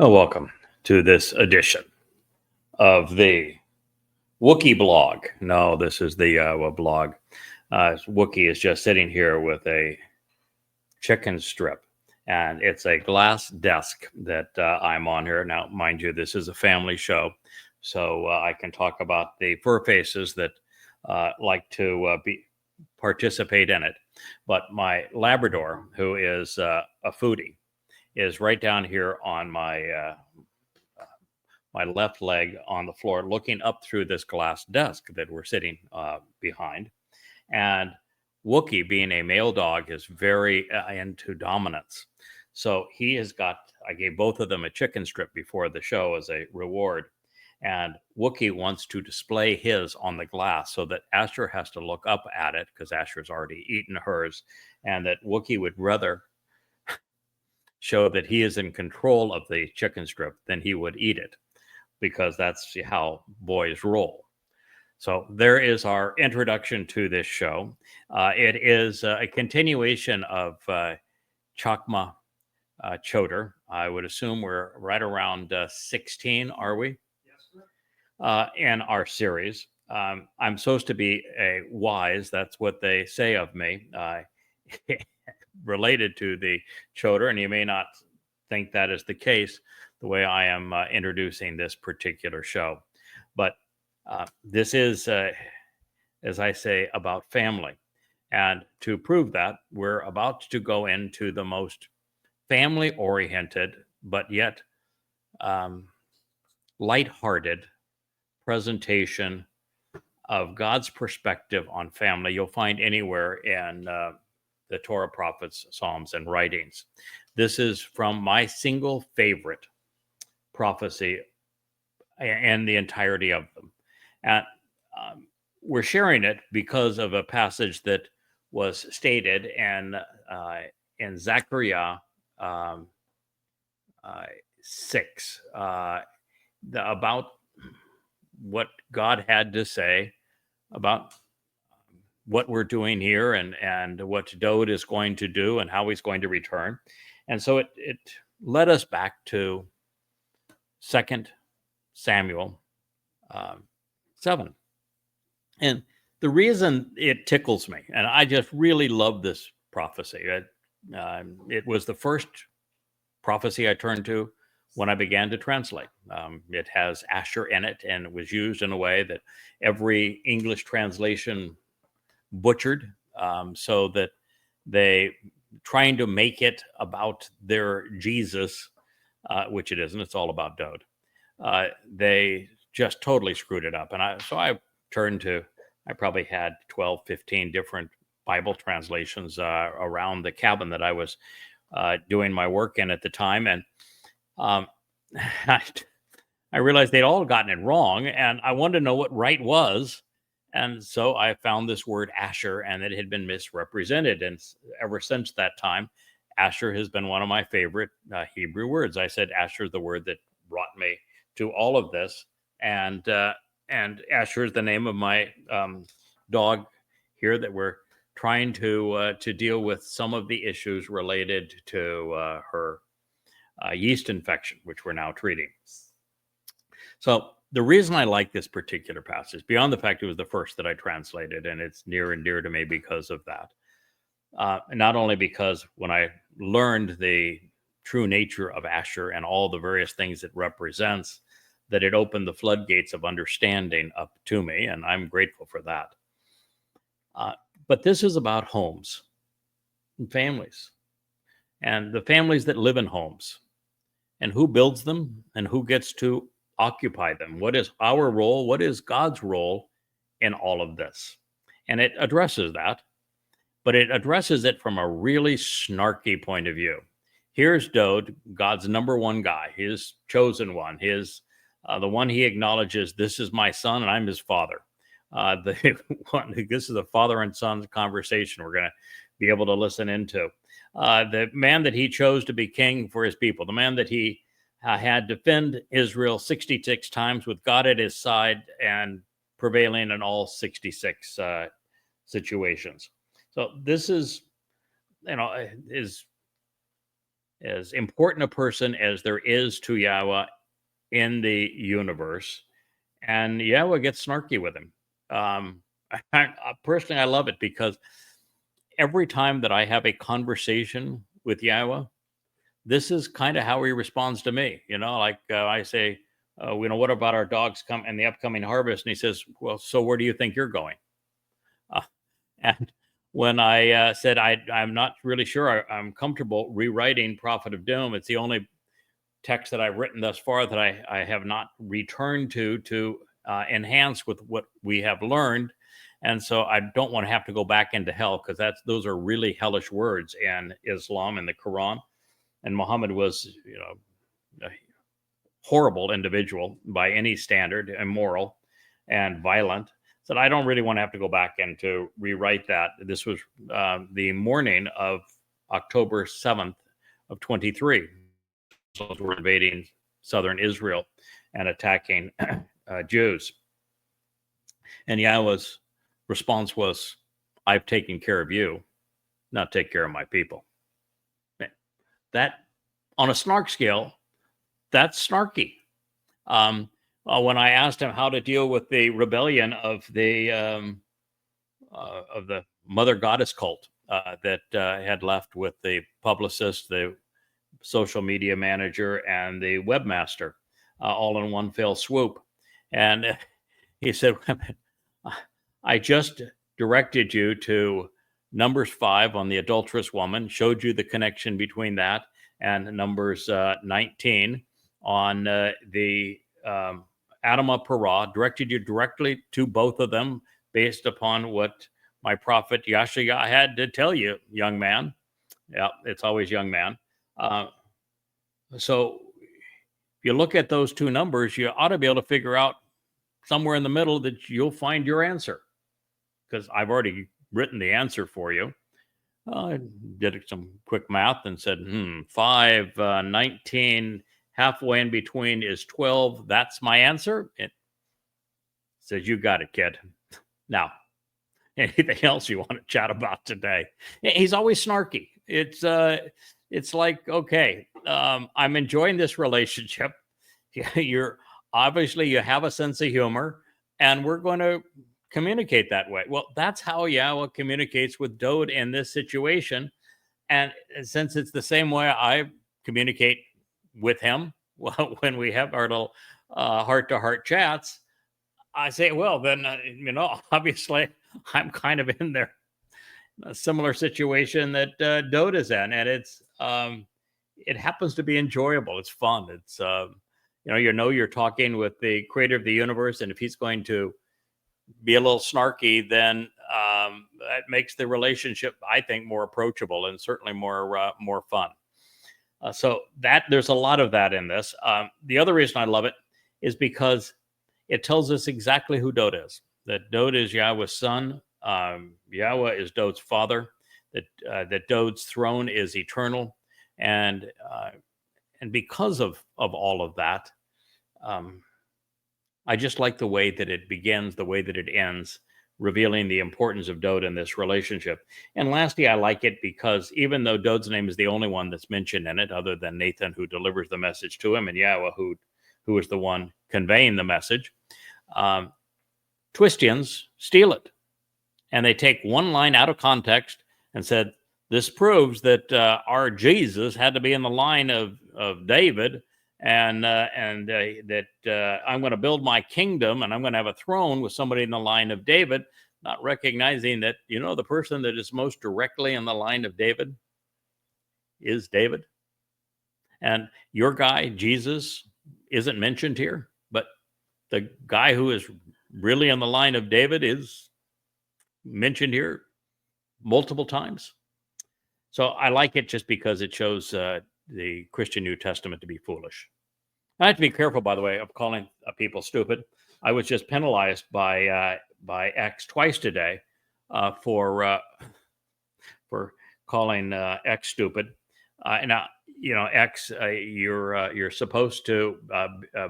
Well, welcome to this edition of the Wookiee blog. No, this is the YAHOWAH blog. Wookiee is just sitting here with a chicken strip, and it's a glass desk that I'm on here. Now, mind you, this is a family show, so I can talk about the fur faces that like to participate in it. But my Labrador, who is a foodie, is right down here on my my left leg on the floor, looking up through this glass desk that we're sitting behind. And Wookiee, being a male dog, is very into dominance. So he has got, I gave both of them a chicken strip before the show as a reward. And Wookiee wants to display his on the glass so that Asher has to look up at it because Asher's already eaten hers, and that Wookiee would rather show that he is in control of the chicken strip than he would eat it, because that's how boys roll. So there is our introduction to this show. It is a continuation of Chakmah Choter. I would assume we're right around 16, are we? Yes, in our series. I'm supposed to be a wise, that's what they say of me, related to the Choter, and you may not think that is the case the way I am introducing this particular show. But this is, as I say, about family. And to prove that, we're about to go into the most family-oriented, but yet lighthearted presentation of God's perspective on family you'll find anywhere in the Torah, prophets, Psalms, and writings. This is from my single favorite prophecy and the entirety of them. And we're sharing it because of a passage that was stated in Zechariah 6 about what God had to say about what we're doing here and what Dode is going to do and how he's going to return. And so it led us back to 2 Samuel 7. And the reason it tickles me, and I just really love this prophecy, it was the first prophecy I turned to when I began to translate. It has Asher in it, and it was used in a way that every English translation butchered, so that they trying to make it about their Jesus, which it isn't. It's all about Dode. They just totally screwed it up. And I turned to, I probably had 12, 15 different Bible translations around the cabin that I was doing my work in at the time. And I realized they'd all gotten it wrong, and I wanted to know what right was. And so I found this word Asher, and it had been misrepresented. And ever since that time, Asher has been one of my favorite Hebrew words. I said Asher is the word that brought me to all of this. And Asher is the name of my dog here that we're trying to deal with some of the issues related to her yeast infection, which we're now treating. So the reason I like this particular passage, beyond the fact it was the first that I translated, and it's near and dear to me because of that, not only because when I learned the true nature of Asher and all the various things it represents, that it opened the floodgates of understanding up to me, and I'm grateful for that. But this is about homes and families, and the families that live in homes, and who builds them, and who gets to occupy them. What is our role? What is God's role in all of this? And it addresses that, but it addresses it from a really snarky point of view. Here's Dode, God's number one guy, his chosen one, his the one he acknowledges, this is my son and I'm his father. This is a father and son conversation we're going to be able to listen into. The man that he chose to be king for his people, the man that he had defend Israel 66 times with God at his side and prevailing in all 66 situations. So this is, is as important a person as there is to Yahweh in the universe. And Yahweh gets snarky with him. Personally, I love it because every time that I have a conversation with Yahweh, this is kind of how he responds to me. Like I say, what about our dogs come in the upcoming harvest? And he says, well, so where do you think you're going? And when I said I'm not really sure I'm comfortable rewriting Prophet of Doom, it's the only text that I've written thus far that I have not returned to enhance with what we have learned. And so I don't want to have to go back into hell, because those are really hellish words in Islam and the Quran. And Muhammad was, a horrible individual by any standard, immoral and violent. So I don't really want to have to go back and to rewrite that. This was the morning of October 7th of 23. So we're invading southern Israel and attacking Jews. And Yahweh's response was, I've taken care of you, now take care of my people. That, on a snark scale, that's snarky. When I asked him how to deal with the rebellion of the mother goddess cult that had left with the publicist, the social media manager, and the webmaster, all in one fell swoop. And he said, I just directed you to Numbers 5 on the adulterous woman, showed you the connection between that, and Numbers 19 on the Adamah Parah, directed you directly to both of them based upon what my prophet Yahshua had to tell you, young man. Yeah, it's always young man. So if you look at those two numbers, you ought to be able to figure out somewhere in the middle that you'll find your answer, because I've already written the answer for you. I did some quick math and said, 5, 19, halfway in between is 12. That's my answer. It says, you got it, kid. Now, anything else you want to chat about today? He's always snarky. It's like, okay, I'm enjoying this relationship. You're obviously, you have a sense of humor, and we're going to communicate that way. Well, that's how Yahweh communicates with Dode in this situation. And since it's the same way I communicate with him, well, when we have our little heart-to-heart chats, I say, well, then, obviously I'm kind of in there, a similar situation that Dode is in. And it happens to be enjoyable. It's fun. It's, you're talking with the creator of the universe. And if he's going to be a little snarky, then that makes the relationship, I think, more approachable and certainly more fun. So that there's a lot of that in this. The other reason I love it is because it tells us exactly who Dode is. That Dode is Yahweh's son. Yahweh is Dode's father. That Dode's throne is eternal, and because of all of that, I just like the way that it begins, the way that it ends, revealing the importance of Dode in this relationship. And lastly, I like it because even though Dode's name is the only one that's mentioned in it, other than Nathan, who delivers the message to him, and Yahweh, who is the one conveying the message, Twistians steal it. And they take one line out of context and said, this proves that our Jesus had to be in the line of David, and that I'm going to build my kingdom and I'm going to have a throne with somebody in the line of David, not recognizing that, the person that is most directly in the line of David is David. And your guy, Jesus, isn't mentioned here, but the guy who is really in the line of David is mentioned here multiple times. So I like it just because it shows the Christian New Testament to be foolish. I have to be careful, by the way, of calling people stupid. I was just penalized by X twice today for calling X stupid. And X, you're supposed to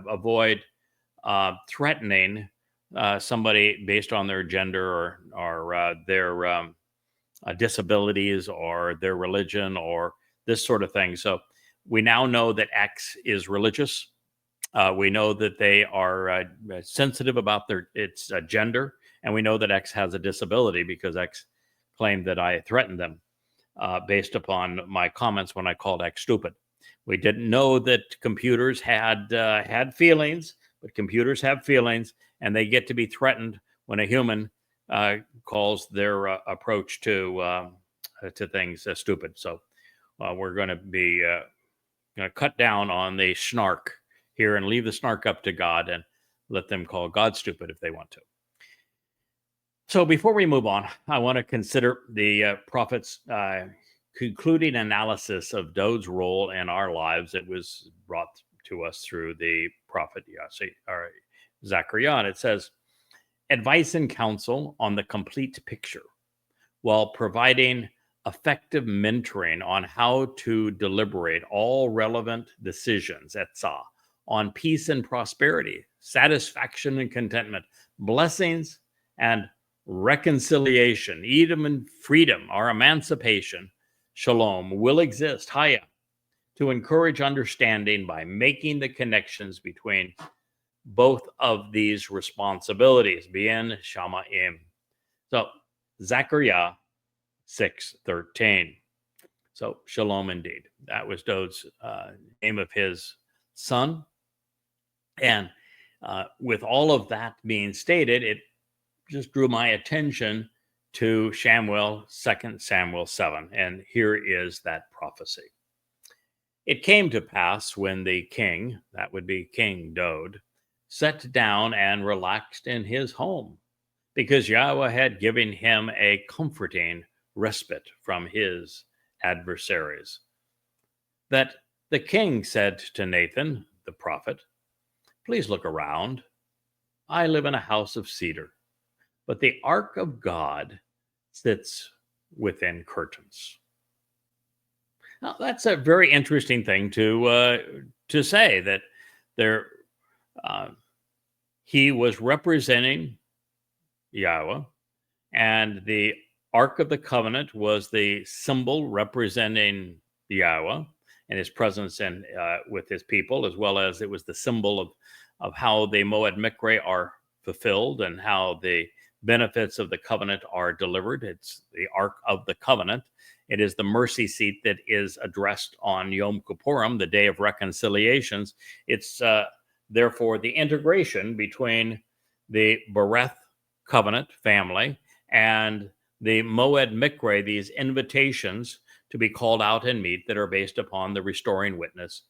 avoid threatening somebody based on their gender or their disabilities or their religion or this sort of thing. So We now know that X is religious. We know that they are sensitive about its gender, and we know that X has a disability because X claimed that I threatened them based upon my comments when I called X stupid. We didn't know that computers had feelings, but computers have feelings, and they get to be threatened when a human calls their approach to things stupid. So we're going to be cut down on the snark here and leave the snark up to God and let them call God stupid if they want to. So before we move on, I want to consider the prophet's concluding analysis of Dod's role in our lives. It was brought to us through the prophet Zechariah. And it says, advice and counsel on the complete picture while providing effective mentoring on how to deliberate all relevant decisions, etzah, on peace and prosperity, satisfaction and contentment, blessings and reconciliation, Edom and freedom, our emancipation, shalom, will exist, haya, to encourage understanding by making the connections between both of these responsibilities, bien shamaim. So, Zechariah 6:13. So, shalom indeed. That was Dod's name of his son. And with all of that being stated, it just drew my attention to 2 Samuel 7. And here is that prophecy. It came to pass when the king, that would be King Dod, sat down and relaxed in his home, because Yahweh had given him a comforting respite from his adversaries, that the king said to Nathan, the prophet, please look around. I live in a house of cedar, but the ark of God sits within curtains. Now, that's a very interesting thing to say, that there he was representing Yahweh, and the Ark of the Covenant was the symbol representing Yahweh and his presence and with his people, as well as it was the symbol of how the Moed Mikre are fulfilled and how the benefits of the covenant are delivered. It's the Ark of the Covenant. It is the mercy seat that is addressed on Yom Kippurim, the Day of Reconciliations. It's therefore the integration between the Bereth covenant family and the Moed Mikre, these invitations to be called out and meet that are based upon the restoring witness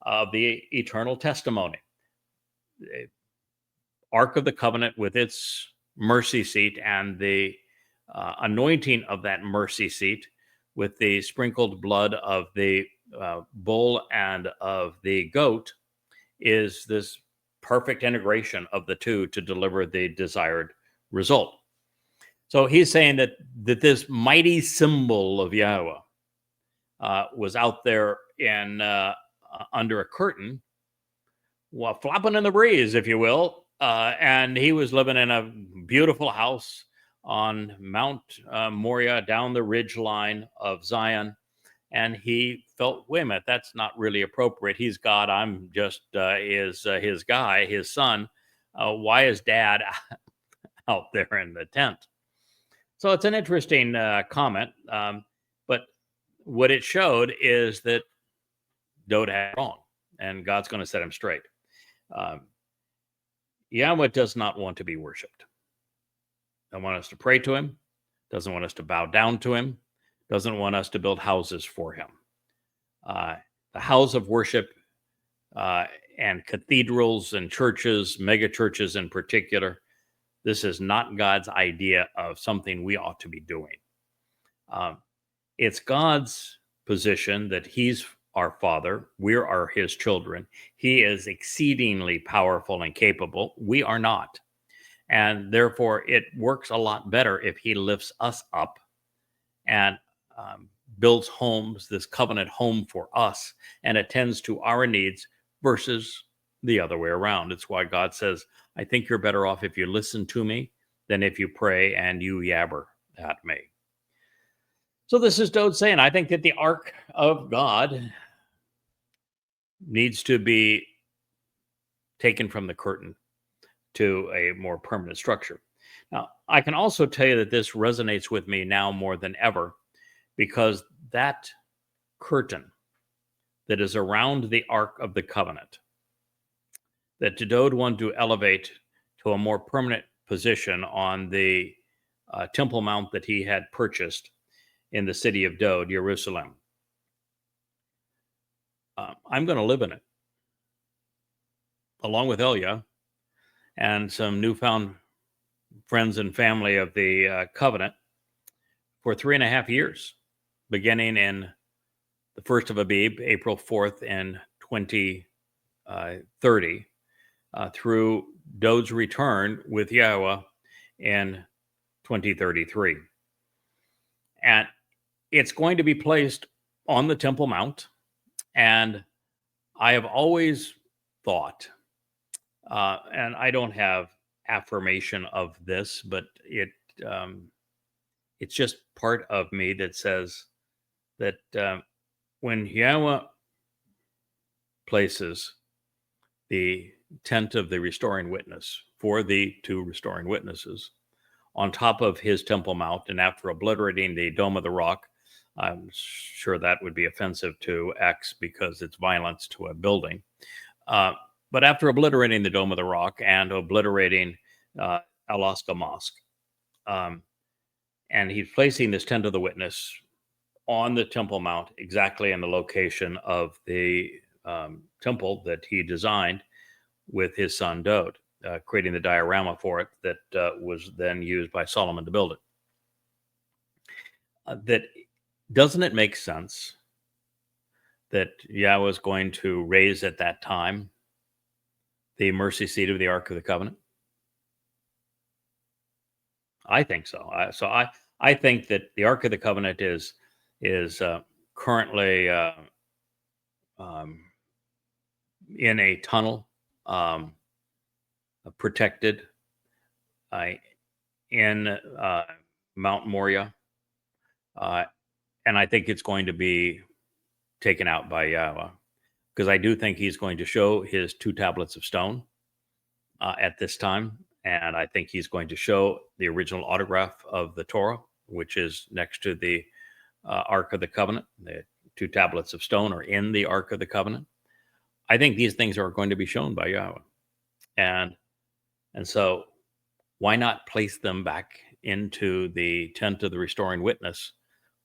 of the eternal testimony. The Ark of the Covenant with its mercy seat and the anointing of that mercy seat with the sprinkled blood of the bull and of the goat is this perfect integration of the two to deliver the desired result. So he's saying that this mighty symbol of Yahweh was out there in under a curtain, well, flopping in the breeze, if you will, and he was living in a beautiful house on Mount Moriah, down the ridge line of Zion, and he felt, wait a minute, that's not really appropriate. He's God. I'm just his guy, his son. Why is Dad out there in the tent? So it's an interesting comment, but what it showed is that Dod had wrong, and God's going to set him straight. Yahweh does not want to be worshipped. Doesn't want us to pray to him. Doesn't want us to bow down to him. Doesn't want us to build houses for him. The house of worship and cathedrals and churches, mega churches in particular, this is not God's idea of something we ought to be doing. It's God's position that he's our Father. We are his children. He is exceedingly powerful and capable. We are not. And therefore, it works a lot better if he lifts us up and builds homes, this covenant home for us, and attends to our needs versus the other way around. It's why God says, I think you're better off if you listen to me than if you pray and you yabber at me. So this is Dod saying, I think that the Ark of God needs to be taken from the curtain to a more permanent structure. Now, I can also tell you that this resonates with me now more than ever, because that curtain that is around the Ark of the Covenant, that Dode wanted to elevate to a more permanent position on the Temple Mount that he had purchased in the city of Dode, Jerusalem. I'm going to live in it, along with Elia and some newfound friends and family of the covenant, for 3.5 years, beginning in the 1st of Abib, April 4th in 2030, through Dode's return with YAHOWAH in 2033. And it's going to be placed on the Temple Mount. And I have always thought, and I don't have affirmation of this, but it's just part of me that says that when YAHOWAH places the tent of the restoring witness for the 2 restoring witnesses on top of his Temple Mount, and after obliterating the Dome of the Rock, I'm sure that would be offensive to X because it's violence to a building. But after obliterating the Dome of the Rock and obliterating Al-Aqsa Mosque, and he's placing this tent of the witness on the Temple Mount, exactly in the location of the temple that he designed with his son Dode, creating the diorama for it that was then used by Solomon to build it. That doesn't it make sense that Yahweh is going to raise at that time the mercy seat of the Ark of the Covenant? I think so. I think that the Ark of the Covenant is currently in a tunnel, protected in Mount Moriah, and I think it's going to be taken out by Yahweh, because I do think he's going to show his 2 tablets of stone at this time, and I think he's going to show the original autograph of the Torah, which is next to the Ark of the Covenant. The 2 tablets of stone are in the Ark of the Covenant. I think these things are going to be shown by Yahweh, and so why not place them back into the tent of the restoring witness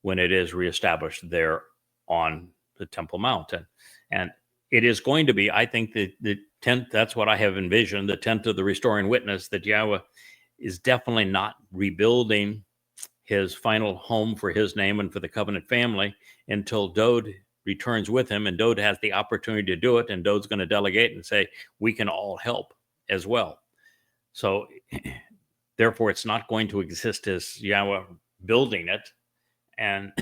when it is reestablished there on the Temple Mount? And it is going to be, I think, the tent, that's what I have envisioned, the tent of the restoring witness, that Yahweh is definitely not rebuilding his final home for his name and for the covenant family until Dode returns with him, and Dode has the opportunity to do it, and Dode's going to delegate and say, we can all help as well. So therefore, it's not going to exist as Yahweh building it. And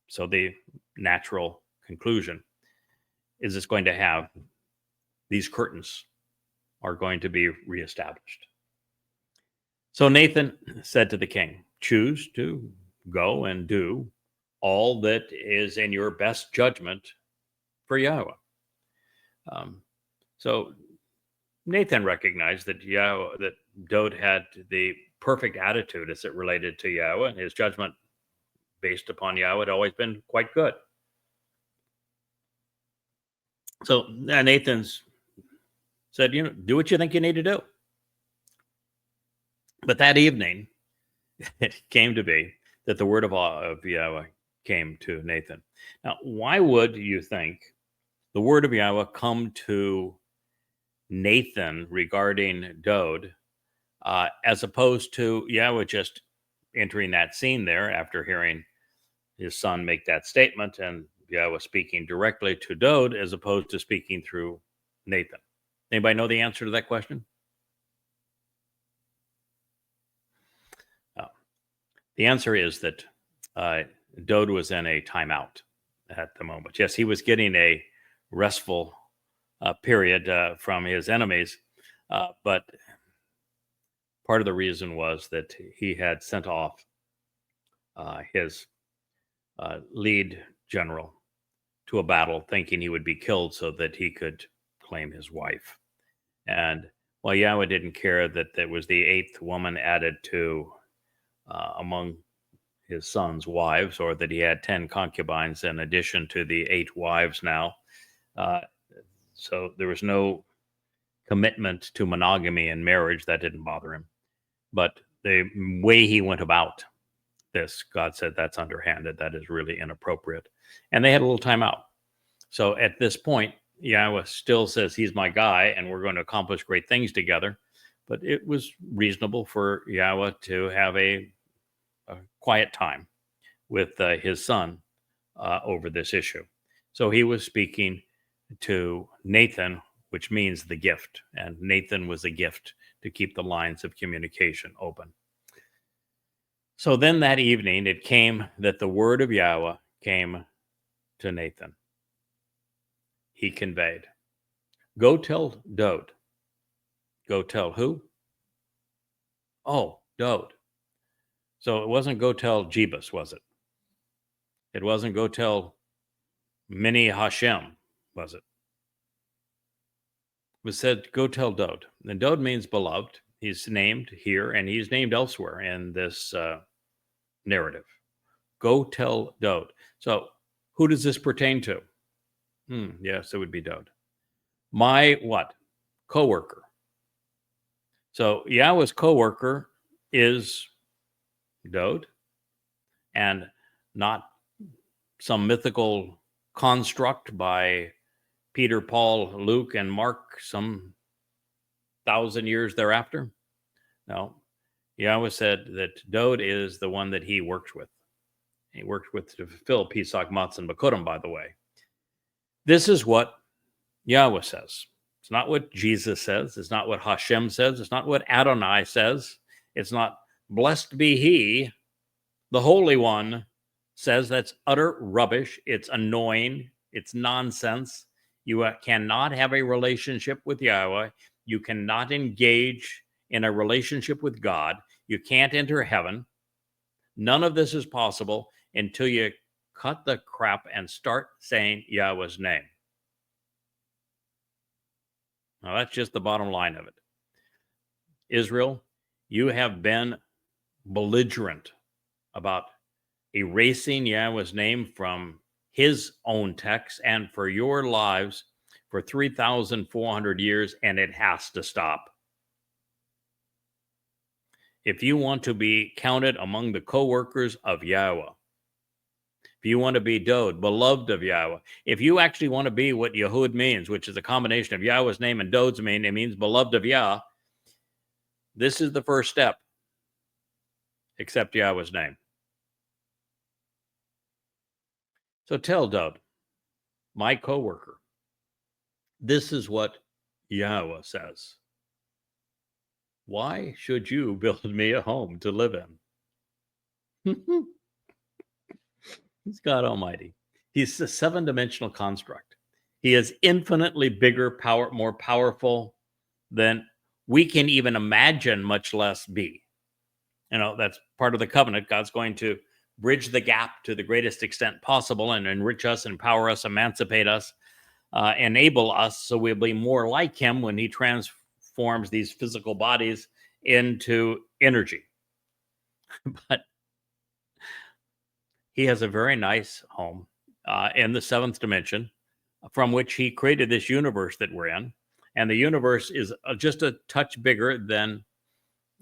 so the natural conclusion is it's going to have these curtains are going to be reestablished. So Nathan said to the king, choose to go and do all that is in your best judgment for Yahweh. So Nathan recognized that that Dode had the perfect attitude as it related to Yahweh, and his judgment based upon Yahweh had always been quite good. So Nathan said, do what you think you need to do. But that evening, it came to be that the word of Yahweh came to Nathan. Now, why would you think the word of Yahweh come to Nathan regarding Dode, as opposed to Yahweh just entering that scene there after hearing his son make that statement, and Yahweh speaking directly to Dode as opposed to speaking through Nathan? Anybody know the answer to that question? The answer is that Dode was in a timeout at the moment. Yes, he was getting a restful period from his enemies, but part of the reason was that he had sent off his lead general to a battle thinking he would be killed so that he could claim his wife. And well, Yahweh didn't care that there was the eighth woman added to among his son's wives, or that he had 10 concubines in addition to the 8 wives now. So there was no commitment to monogamy in marriage. That didn't bother him. But the way he went about this, God said that's underhanded. That is really inappropriate. And they had a little time out. So at this point, Yahweh still says he's my guy and we're going to accomplish great things together. But it was reasonable for Yahweh to have a quiet time with his son over this issue. So he was speaking to Nathan, which means the gift. And Nathan was a gift to keep the lines of communication open. So then that evening, it came that the word of Yahweh came to Nathan. He conveyed, go tell Dode. Go tell who? Oh, Dode. So it wasn't go tell Jebus, was it? It wasn't go tell Mini Hashem, was it? It was said, go tell Dode. And Dode means beloved. He's named here and he's named elsewhere in this narrative. Go tell Dode. So who does this pertain to? Yes, it would be Dode. My what? Co-worker. So Yahweh's co-worker is Dode, and not some mythical construct by Peter, Paul, Luke, and Mark some 1,000 years thereafter. No, Yahweh said that Dode is the one that he works with. He worked with to fulfill Pesach, Matzah, and Bakurim, by the way. This is what Yahweh says. It's not what Jesus says. It's not what Hashem says. It's not what Adonai says. It's not blessed be he, the Holy One says. That's utter rubbish. It's annoying. It's nonsense. You cannot have a relationship with Yahweh. You cannot engage in a relationship with God. You can't enter heaven. None of this is possible until you cut the crap and start saying Yahweh's name. Now, that's just the bottom line of it. Israel, you have been belligerent about erasing Yahweh's name from his own text and for your lives for 3,400 years, and it has to stop. If you want to be counted among the co-workers of Yahweh, if you want to be Dode, beloved of Yahweh, if you actually want to be what Yehud means, which is a combination of Yahweh's name and Dode's name, it means beloved of Yah, this is the first step. Accept Yahweh's name. So tell Dode, my co-worker, this is what Yahweh says. Why should you build me a home to live in? He's God Almighty. He's a 7-dimensional construct. He is infinitely bigger, more powerful than we can even imagine, much less be. That's part of the covenant. God's going to bridge the gap to the greatest extent possible and enrich us, empower us, emancipate us, enable us so we'll be more like him when he transforms these physical bodies into energy. But he has a very nice home in the 7th dimension from which he created this universe that we're in. And the universe is just a touch bigger than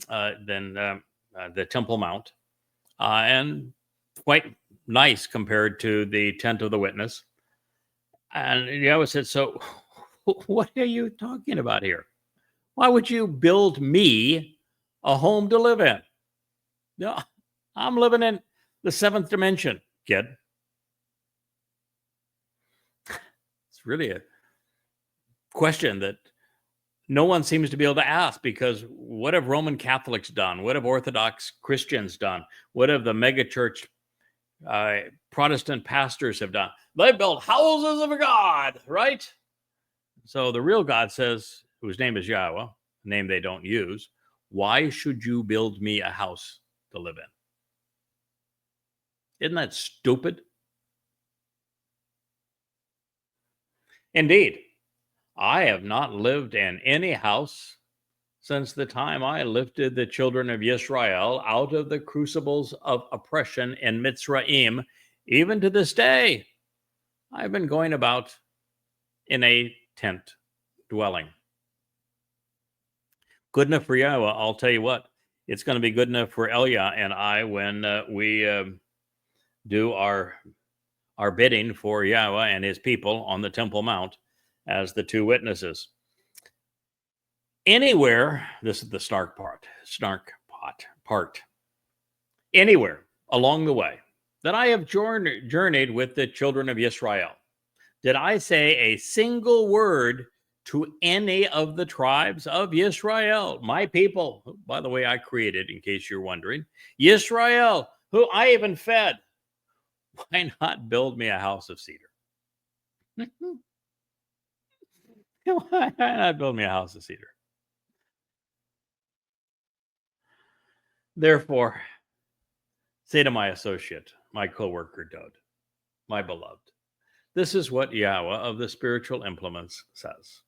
the Temple Mount, and quite nice compared to the tent of the witness. And Yahweh said, so what are you talking about here? Why would you build me a home to live in? No, I'm living in the 7th dimension, kid. It's really a question that no one seems to be able to ask, because what have Roman Catholics done? What have Orthodox Christians done? What have the megachurch Protestant pastors have done? They built houses of God, right? So the real God says, whose name is Yahweh, a name they don't use, why should you build me a house to live in? Isn't that stupid? Indeed, I have not lived in any house since the time I lifted the children of Israel out of the crucibles of oppression in Mitzrayim. Even to this day, I've been going about in a tent dwelling. Good enough for Yahowah. I'll tell you what, it's going to be good enough for Elia and I when we do our bidding for Yahowah and his people on the Temple Mount as the two witnesses. Anywhere, this is the snark part, anywhere along the way that I have journeyed with the children of Israel, did I say a single word to any of the tribes of Israel, my people, who, by the way, I created, in case you're wondering, Israel, who I even fed? Why not build me a house of cedar? Why not build me a house of cedar? Therefore, say to my associate, my co-worker Dod, my beloved, this is what Yahowah of the spiritual implements says.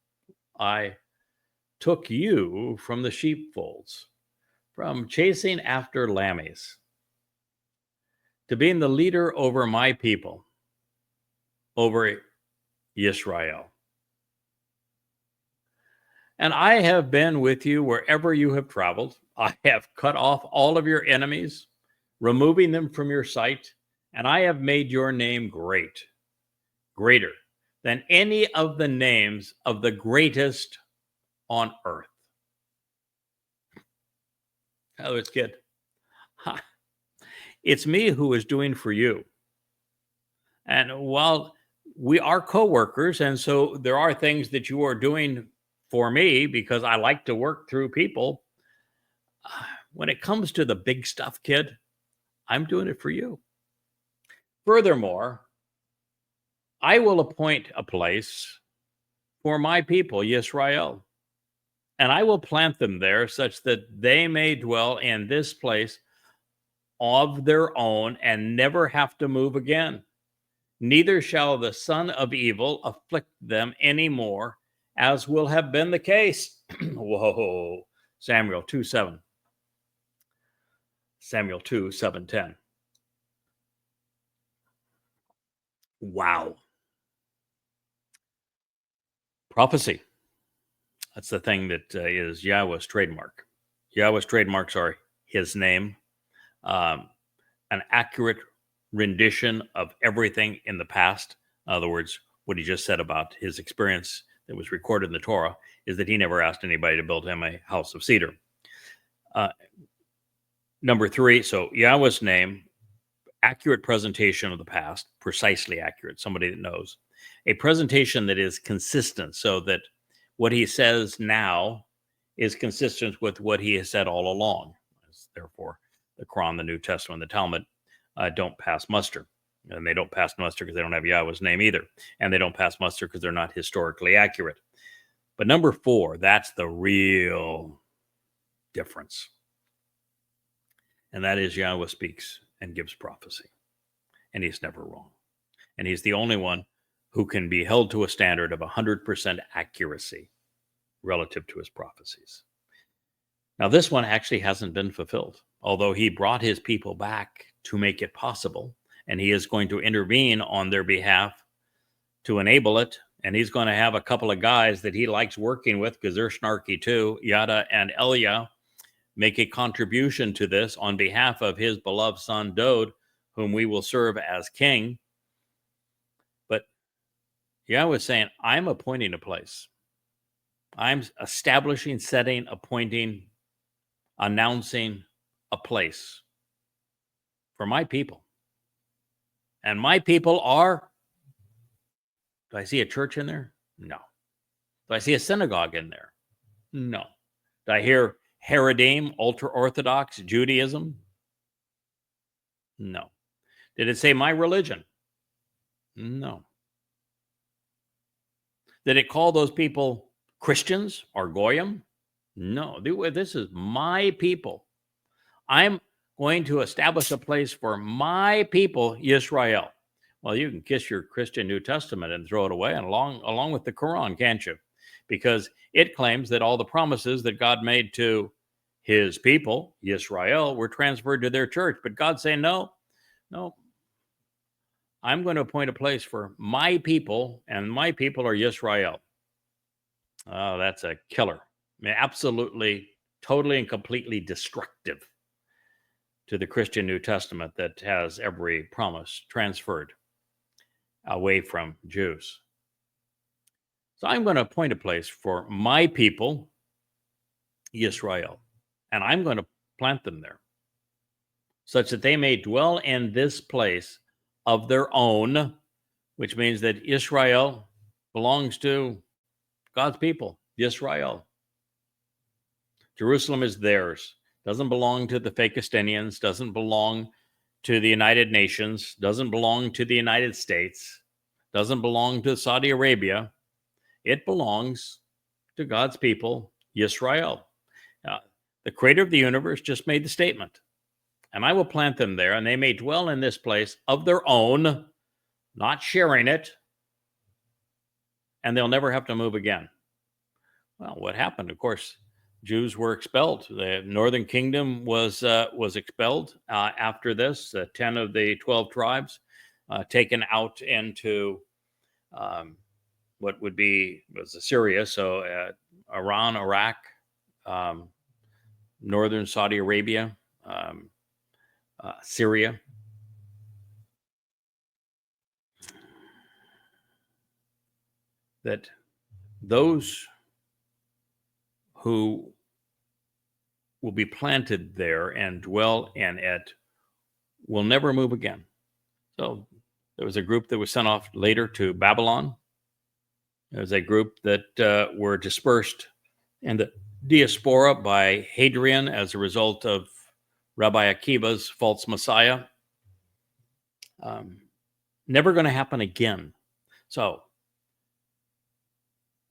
I took you from the sheepfolds, from chasing after lammies, to being the leader over my people, over Israel. And I have been with you wherever you have traveled. I have cut off all of your enemies, removing them from your sight, and I have made your name great, greater than any of the names of the greatest on earth. Oh, it's good. It's me who is doing for you. And while we are co-workers, and so there are things that you are doing for me because I like to work through people, when it comes to the big stuff, kid, I'm doing it for you. Furthermore, I will appoint a place for my people, Yisrael, and I will plant them there such that they may dwell in this place of their own and never have to move again. Neither shall the son of evil afflict them anymore, as will have been the case. Whoa, Samuel 2:7. Samuel 2:7-10. Wow. Prophecy. That's the thing that is Yahowah's trademark. Yahowah's trademarks are his name, an accurate rendition of everything in the past. In other words, what he just said about his experience that was recorded in the Torah is that he never asked anybody to build him a house of cedar. Number 3, so Yahowah's name, accurate presentation of the past, precisely accurate, somebody that knows. A presentation that is consistent, so that what he says now is consistent with what he has said all along. Therefore, the Quran, the New Testament, the Talmud don't pass muster. And they don't pass muster because they don't have Yahowah's name either. And they don't pass muster because they're not historically accurate. But number 4, that's the real difference. And that is Yahowah speaks and gives prophecy. And he's never wrong. And he's the only one who can be held to a standard of 100% accuracy relative to his prophecies. Now, this one actually hasn't been fulfilled, although he brought his people back to make it possible, and he is going to intervene on their behalf to enable it, and he's going to have a couple of guys that he likes working with because they're snarky too, Yada and Elia, make a contribution to this on behalf of his beloved son Dod, whom we will serve as king. But Yahowah is saying, I'm appointing a place. I'm establishing, setting, appointing, announcing a place for my people. And my people are, do I see a church in there? No. Do I see a synagogue in there? No. Do I hear Haredim, ultra-Orthodox Judaism? No. Did it say my religion? No. Did it call those people Christians or Goyim? No. This is my people. I'm going to establish a place for my people, Yisrael. Well, you can kiss your Christian New Testament and throw it away, and along with the Quran, can't you? Because it claims that all the promises that God made to his people, Yisrael, were transferred to their church. But God's saying, no, I'm going to appoint a place for my people, and my people are Yisrael. Oh, that's a killer. I mean, absolutely, totally, and completely destructive to the Christian New Testament that has every promise transferred away from Jews. So I'm going to appoint a place for my people, Yisrael, and I'm going to plant them there, such that they may dwell in this place of their own, which means that Israel belongs to God's people, Yisrael. Jerusalem is theirs. Doesn't belong to the Fakistinians, doesn't belong to the United Nations, doesn't belong to the United States, doesn't belong to Saudi Arabia. It belongs to God's people, Yisrael. The creator of the universe just made the statement, and I will plant them there, and they may dwell in this place of their own, not sharing it, and they'll never have to move again. Well, what happened? Of course, Jews were expelled. The northern kingdom was expelled after this. 10 of the 12 tribes taken out into what was Syria, so Iran, Iraq, northern Saudi Arabia, Syria. That those who will be planted there and dwell in it will never move again. So there was a group that was sent off later to Babylon. There was a group that were dispersed in the diaspora by Hadrian as a result of Rabbi Akiva's false Messiah. Never going to happen again. So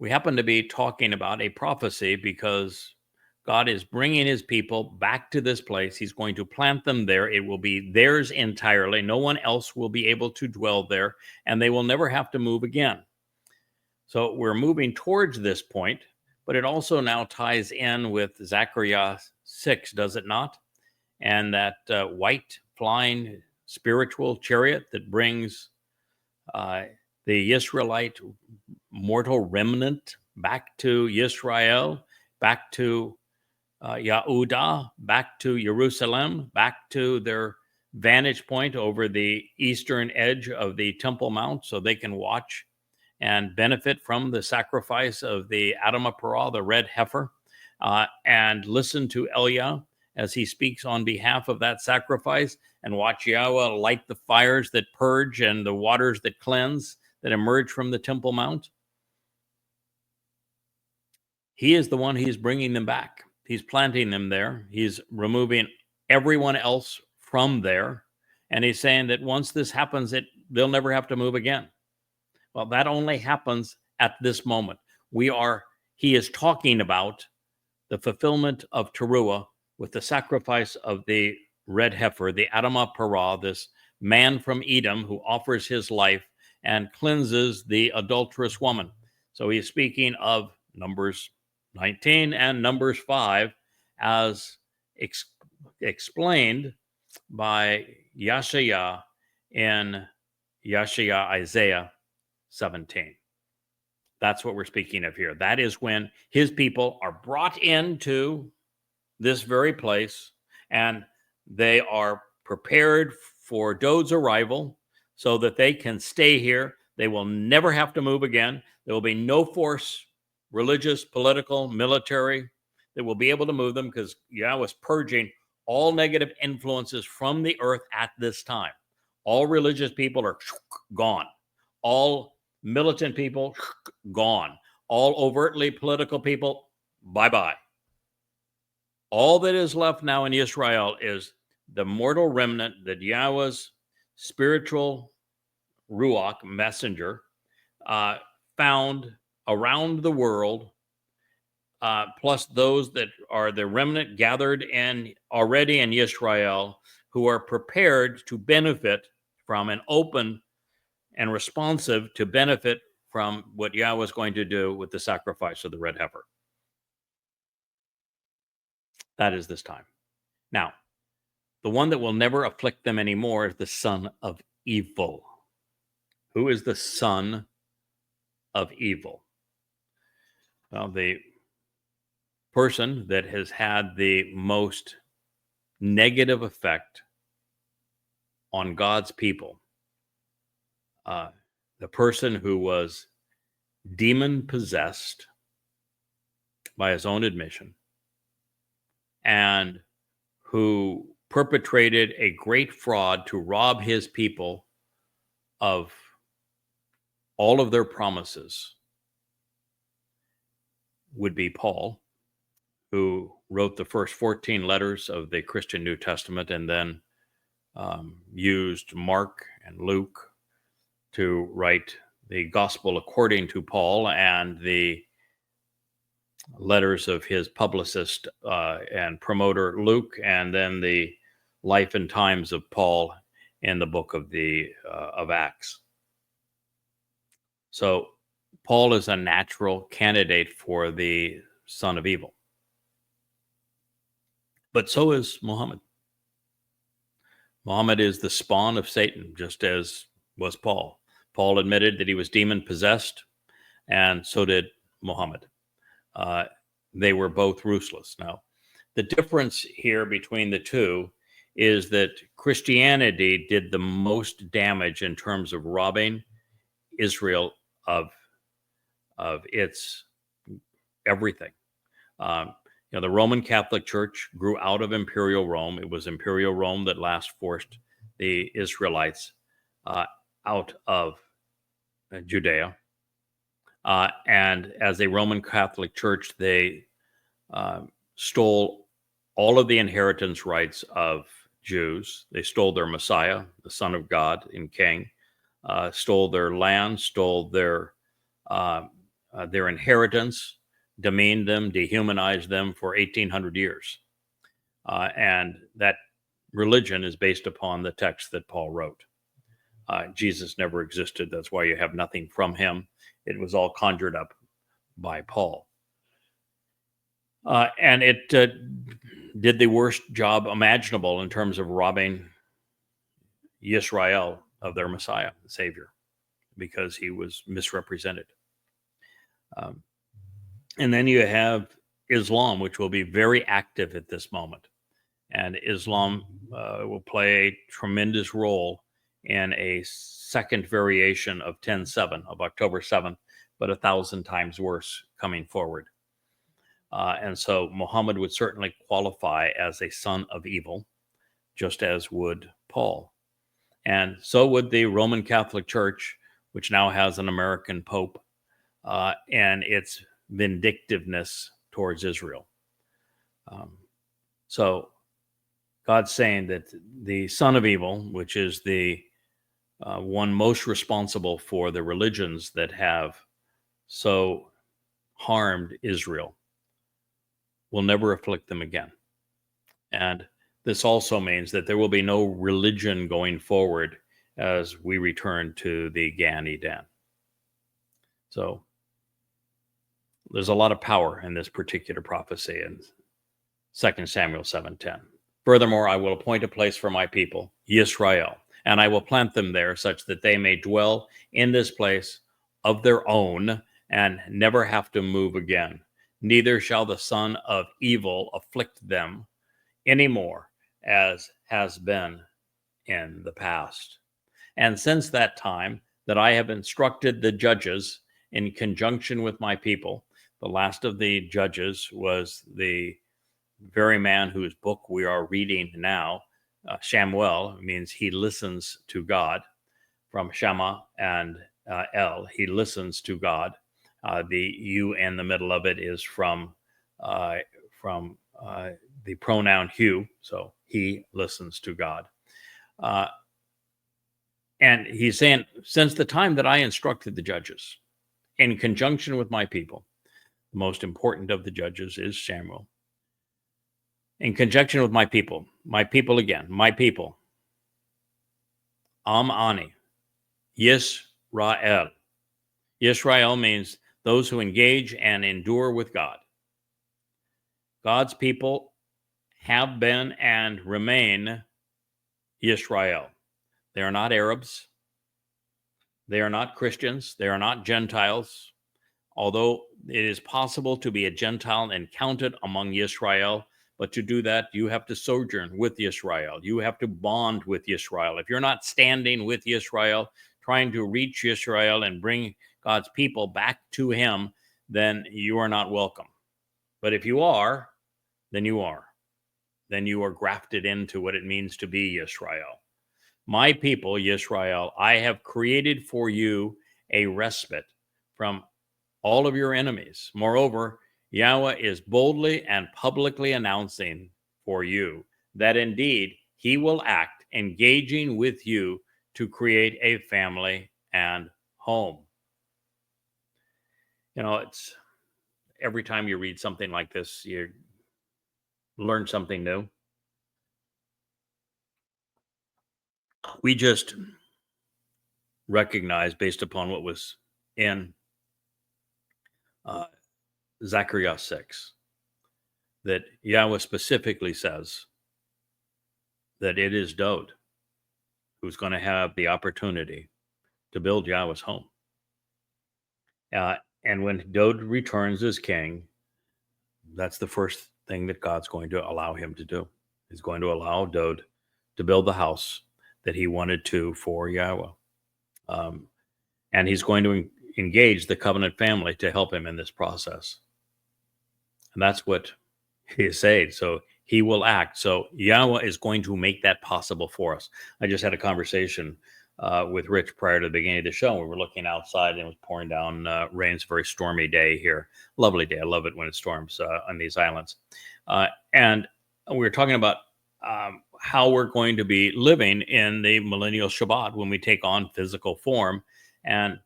we happen to be talking about a prophecy because God is bringing his people back to this place. He's going to plant them there. It will be theirs entirely. No one else will be able to dwell there, and they will never have to move again. So we're moving towards this point, but it also now ties in with Zechariah 6, does it not? And that white flying spiritual chariot that brings the Israelite mortal remnant back to Israel, back to Yehudah, back to Jerusalem, back to their vantage point over the eastern edge of the Temple Mount, so they can watch and benefit from the sacrifice of the Adamah Parah, the red heifer, and listen to Eliah as he speaks on behalf of that sacrifice, and watch Yahweh light the fires that purge and the waters that cleanse that emerge from the Temple Mount. He is the one he's bringing them back. He's planting them there. He's removing everyone else from there. And he's saying that once this happens, they'll never have to move again. Well, that only happens at this moment. He is talking about the fulfillment of Towrah with the sacrifice of the red heifer, the Adamah Parah, this man from Edom who offers his life and cleanses the adulterous woman. So he's speaking of Numbers 19 and Numbers 5 as explained by Yeshaya in Isaiah 17. That's what we're speaking of here. That is when his people are brought into this very place, and they are prepared for Dod's arrival so that they can stay here. They will never have to move again. There will be no force, religious, political, military, that will be able to move them, because Yahweh is purging all negative influences from the earth at this time. All religious people are gone. All militant people, gone. All overtly political people, bye-bye. All that is left now in Israel is the mortal remnant that Yahweh's spiritual Ruach messenger found around the world, plus those that are the remnant gathered already in Israel, who are prepared to benefit from an open and responsive to benefit from what Yahweh is going to do with the sacrifice of the red heifer. That is this time. Now, the one that will never afflict them anymore is the son of evil. Who is the son of evil? Well, the person that has had the most negative effect on God's people, the person who was demon possessed by his own admission, and who perpetrated a great fraud to rob his people of all of their promises, would be Paul, who wrote the first 14 letters of the Christian New Testament, and then used Mark and Luke to write the gospel according to Paul, and the letters of his publicist and promoter Luke, and then the life and times of Paul in the book of Acts. So Paul is a natural candidate for the son of evil. But so is Muhammad. Muhammad is the spawn of Satan, just as was Paul. Paul admitted that he was demon possessed, and so did Muhammad. They were both ruthless. Now, the difference here between the two is that Christianity did the most damage in terms of robbing Israel of its everything. The Roman Catholic Church grew out of Imperial Rome. It was Imperial Rome that last forced the Israelites out of Judea. And as a Roman Catholic Church, they stole all of the inheritance rights of Jews. They stole their Messiah, the Son of God and King, stole their land, stole their inheritance, demeaned them, dehumanized them for 1,800 years. And that religion is based upon the text that Paul wrote. Jesus never existed. That's why you have nothing from him. It was all conjured up by Paul. And it did the worst job imaginable in terms of robbing Israel of their Messiah, the Savior, because he was misrepresented. And then you have Islam, which will be very active at this moment. And Islam will play a tremendous role in a second variation of 10/7, of October 7th, but 1,000 times worse coming forward. And so Muhammad would certainly qualify as a son of evil, just as would Paul. And so would the Roman Catholic Church, which now has an American Pope, and its vindictiveness towards Israel. So God's saying that the son of evil, which is the one most responsible for the religions that have so harmed Israel, will never afflict them again. And this also means that there will be no religion going forward as we return to the Gan Eden. So there's a lot of power in this particular prophecy in 2 Samuel 7:10. Furthermore, I will appoint a place for my people, Yisrael, and I will plant them there such that they may dwell in this place of their own and never have to move again. Neither shall the son of evil afflict them anymore, as has been in the past. And since that time that I have instructed the judges in conjunction with my people, the last of the judges was the very man whose book we are reading now. Shamuel means he listens to God. From Shama and El, he listens to God. The U in the middle of it is from the pronoun Hu, so he listens to God. And he's saying, since the time that I instructed the judges, in conjunction with my people, the most important of the judges is Samuel. In conjunction with my people again, my people, Am Ani, Yis Yisrael means those who engage and endure with God. God's people have been and remain Yisrael. They are not Arabs. They are not Christians. They are not Gentiles. Although it is possible to be a Gentile and counted among Yisrael, but to do that, you have to sojourn with Yisrael. You have to bond with Yisrael. If you're not standing with Yisrael, trying to reach Yisrael and bring God's people back to him, then you are not welcome. But if you are, then you are. Then you are grafted into what it means to be Yisrael. My people, Yisrael, I have created for you a respite from all of your enemies. Moreover, Yahweh is boldly and publicly announcing for you that indeed he will act, engaging with you to create a family and home. You know, it's every time you read something like this, you learn something new. We just recognize, based upon what was in Zechariah 6, that Yahweh specifically says that it is Dod who's going to have the opportunity to build Yahweh's home. And when Dod returns as king, that's the first thing that God's going to allow him to do. He's going to allow Dod to build the house that he wanted to for Yahweh. And he's going to engage the covenant family to help him in this process. And that's what he is saying. So he will act. So Yahweh is going to make that possible for us. I just had a conversation with Rich prior to the beginning of the show. We were looking outside and it was pouring down rain. It's a very stormy day here. Lovely day. I love it when it storms on these islands. And we were talking about how we're going to be living in the millennial Shabbat when we take on physical form. And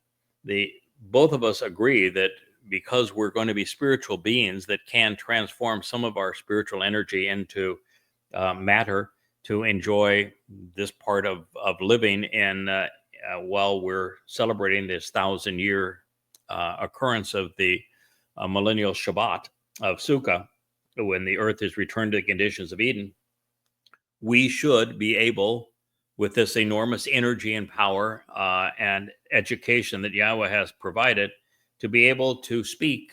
both of us agree that because we're going to be spiritual beings that can transform some of our spiritual energy into matter to enjoy this part of living in while we're celebrating this 1,000-year occurrence of the millennial Shabbat of Sukkah, when the earth is returned to the conditions of Eden. We should be able, with this enormous energy and power and education that Yahweh has provided, to be able to speak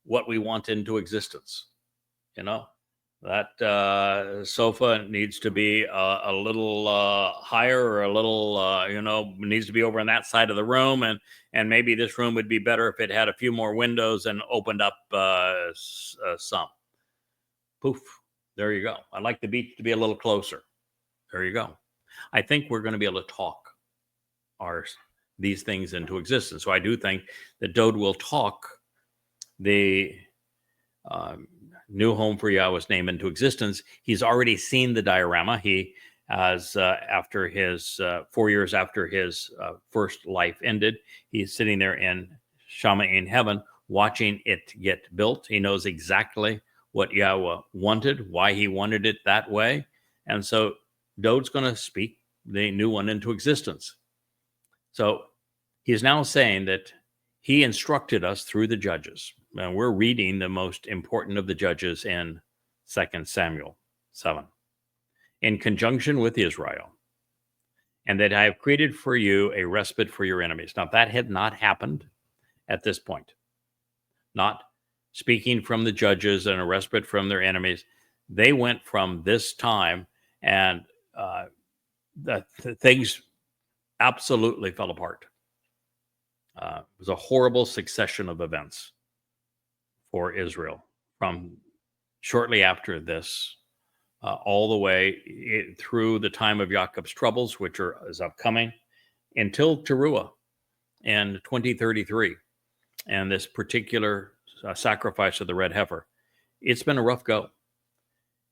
what we want into existence. You know, that sofa needs to be a little higher, or a little, needs to be over on that side of the room. And maybe this room would be better if it had a few more windows and opened up some. Poof. There you go. I'd like the beach to be a little closer. There you go. I think we're going to be able to talk these things into existence. So I do think that Dod will talk the new home for Yahweh's name into existence. He's already seen the diorama. He has, after his 4 years after his first life ended, he's sitting there in Shama in heaven, watching it get built. He knows exactly what Yahweh wanted, why he wanted it that way. And so Dod's going to speak the new one into existence. So he's now saying that he instructed us through the judges. And we're reading the most important of the judges in 2 Samuel 7, in conjunction with Israel, and that I have created for you a respite for your enemies. Now, that had not happened at this point. Not speaking from the judges and a respite from their enemies. They went from this time, and the things absolutely fell apart. It was a horrible succession of events for Israel from shortly after this, all the way through the time of Jacob's troubles, which is upcoming, until Towrah in 2033, and this particular sacrifice of the red heifer. It's been a rough go.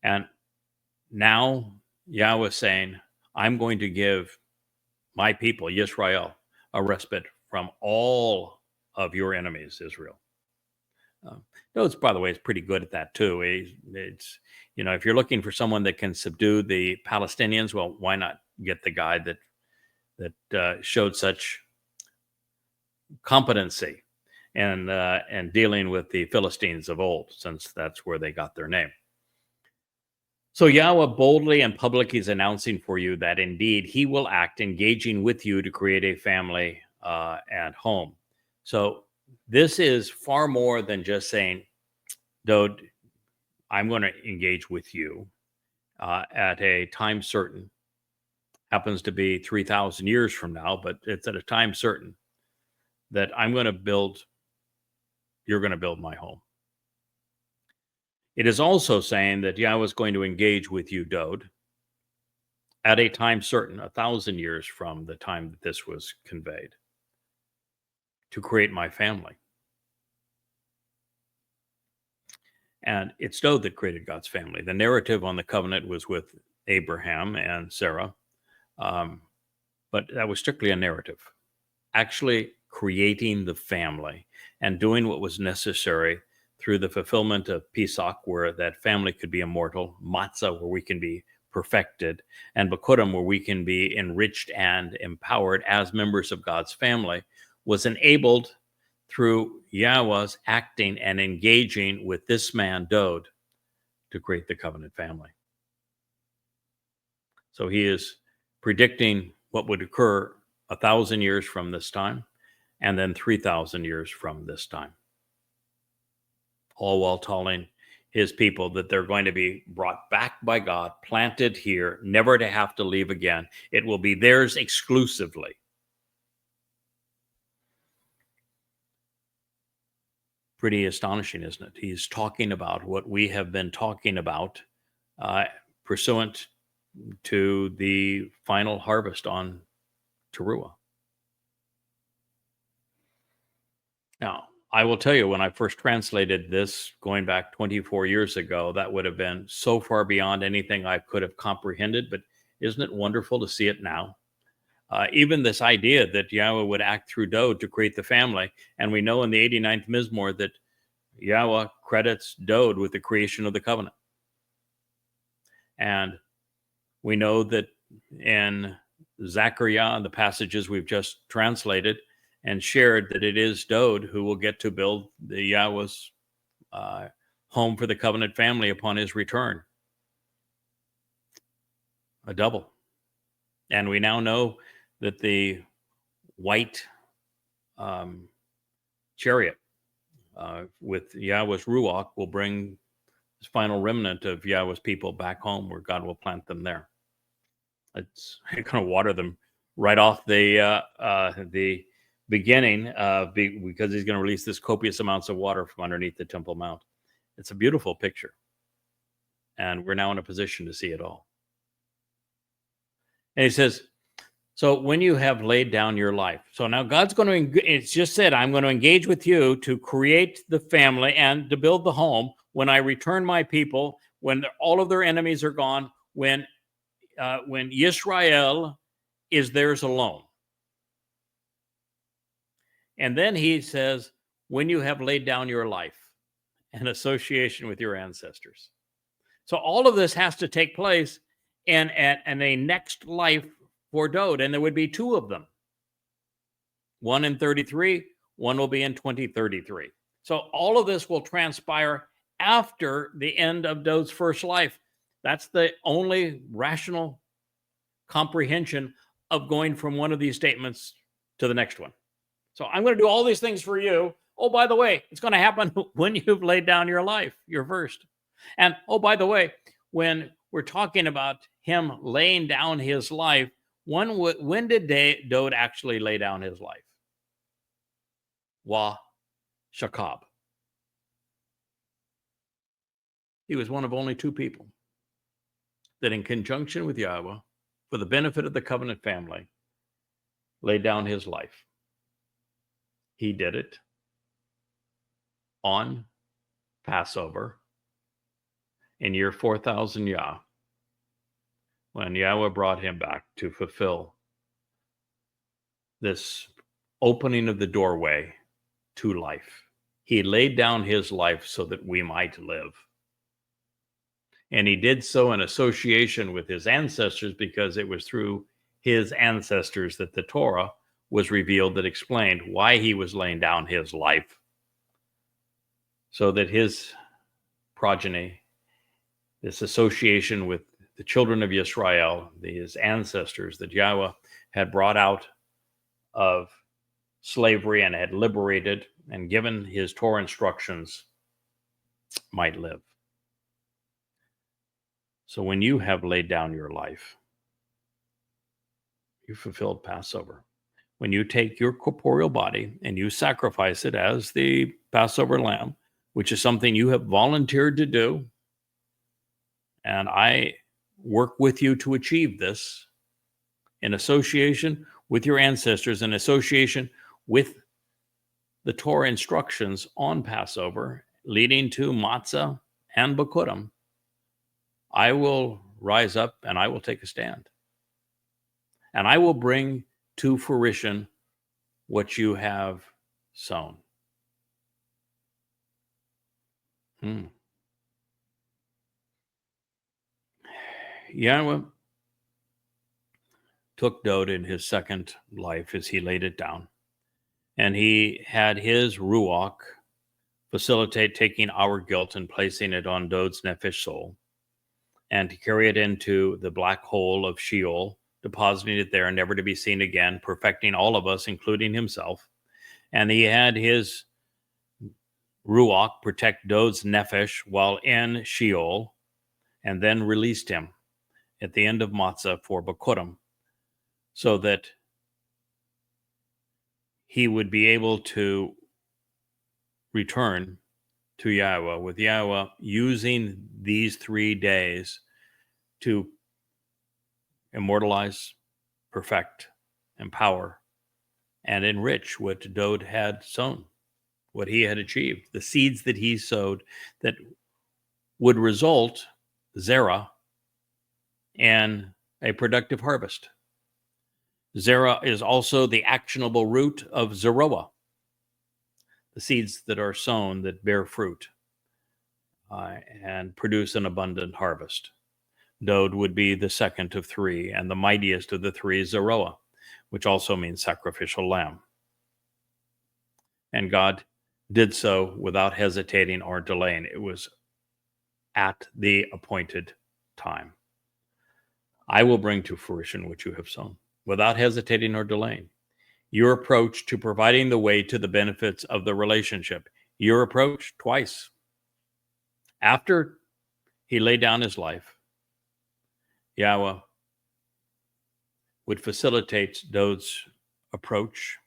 And now Yahweh is saying, I'm going to give my people, Yisrael, a respite from all of your enemies, Israel. Notice, by the way, is pretty good at that too. It's if you're looking for someone that can subdue the Palestinians, well, why not get the guy that showed such competency and dealing with the Philistines of old, since that's where they got their name. So Yahweh boldly and publicly is announcing for you that indeed he will act, engaging with you to create a family and home. So this is far more than just saying, Dode, I'm going to engage with you at a time certain. Happens to be 3,000 years from now, but it's at a time certain that you're going to build my home. It is also saying that Yahweh is going to engage with you, Dode, at a time certain, 1,000 years from the time that this was conveyed, to create my family. And it's Dode that created God's family. The narrative on the covenant was with Abraham and Sarah, but that was strictly a narrative. Actually creating the family and doing what was necessary through the fulfillment of Pesach, where that family could be immortal, Matzah, where we can be perfected, and Bekurim, where we can be enriched and empowered as members of God's family, was enabled through Yahweh's acting and engaging with this man, Dode, to create the covenant family. So he is predicting what would occur 1,000 years from this time, and then 3,000 years from this time. All while telling his people that they're going to be brought back by God, planted here, never to have to leave again. It will be theirs exclusively. Pretty astonishing, isn't it? He's talking about what we have been talking about, pursuant to the final harvest on Towrah. Now, I will tell you, when I first translated this, going back 24 years ago, that would have been so far beyond anything I could have comprehended. But isn't it wonderful to see it now? Even this idea that Yahweh would act through Dode to create the family. And we know in the 89th Mizmor that Yahweh credits Dode with the creation of the covenant. And we know that in Zechariah, the passages we've just translated and shared, that it is Dode who will get to build the Yahweh's home for the covenant family upon his return. A double. And we now know that the white chariot with Yahweh's Ruach will bring this final remnant of Yahweh's people back home, where God will plant them there. It's going to water them right off the beginning, because he's going to release this copious amounts of water from underneath the Temple Mount. It's a beautiful picture, and we're now in a position to see it all. And he says, so when you have laid down your life, so now God's going to, it's just said, I'm going to engage with you to create the family and to build the home when I return my people, when all of their enemies are gone, when Yisrael is theirs alone. And then he says, when you have laid down your life in association with your ancestors. So all of this has to take place in a next life for Dode, and there would be two of them. One in 33, one will be in 2033. So all of this will transpire after the end of Dode's first life. That's the only rational comprehension of going from one of these statements to the next one. So I'm going to do all these things for you. Oh, by the way, it's going to happen when you've laid down your life, your first. And oh, by the way, when we're talking about him laying down his life, when did Dode actually lay down his life? YAHOWAH. He was one of only two people that, in conjunction with Yahweh, for the benefit of the covenant family, laid down his life. He did it on Passover in year 4000 Yah, when Yahweh brought him back to fulfill this opening of the doorway to life. He laid down his life so that we might live. And he did so in association with his ancestors, because it was through his ancestors that the Torah was revealed that explained why he was laying down his life, so that his progeny, this association with the children of Israel, his ancestors that Yahweh had brought out of slavery and had liberated and given his Torah instructions, might live. So when you have laid down your life, you fulfilled Passover. When you take your corporeal body and you sacrifice it as the Passover lamb, which is something you have volunteered to do, and I work with you to achieve this in association with your ancestors, in association with the Torah instructions on Passover, leading to matzah and bikurim, I will rise up and I will take a stand. And I will bring to fruition what you have sown. Yahweh took Dod in his second life as he laid it down. And he had his Ruach facilitate taking our guilt and placing it on Dod's nefesh soul, and to carry it into the black hole of Sheol, depositing it there, never to be seen again, perfecting all of us, including himself. And he had his Ruach protect Dod's nefesh while in Sheol, and then released him at the end of Matzah for bikurim, so that he would be able to return to Yahweh, with Yahweh using these 3 days to immortalize, perfect, empower, and enrich what Dod had sown, what he had achieved, the seeds that he sowed that would result, zera, in a productive harvest. Zera is also the actionable root of zeroah, the seeds that are sown that bear fruit and produce an abundant harvest. Dod would be the second of 3, and the mightiest of the 3 is zeroah, which also means sacrificial lamb. And God did so without hesitating or delaying. It was at the appointed time. I will bring to fruition what you have sown, without hesitating or delaying. Your approach to providing the way to the benefits of the relationship. Your approach twice. After he laid down his life, Yahweh would facilitate Dod's approach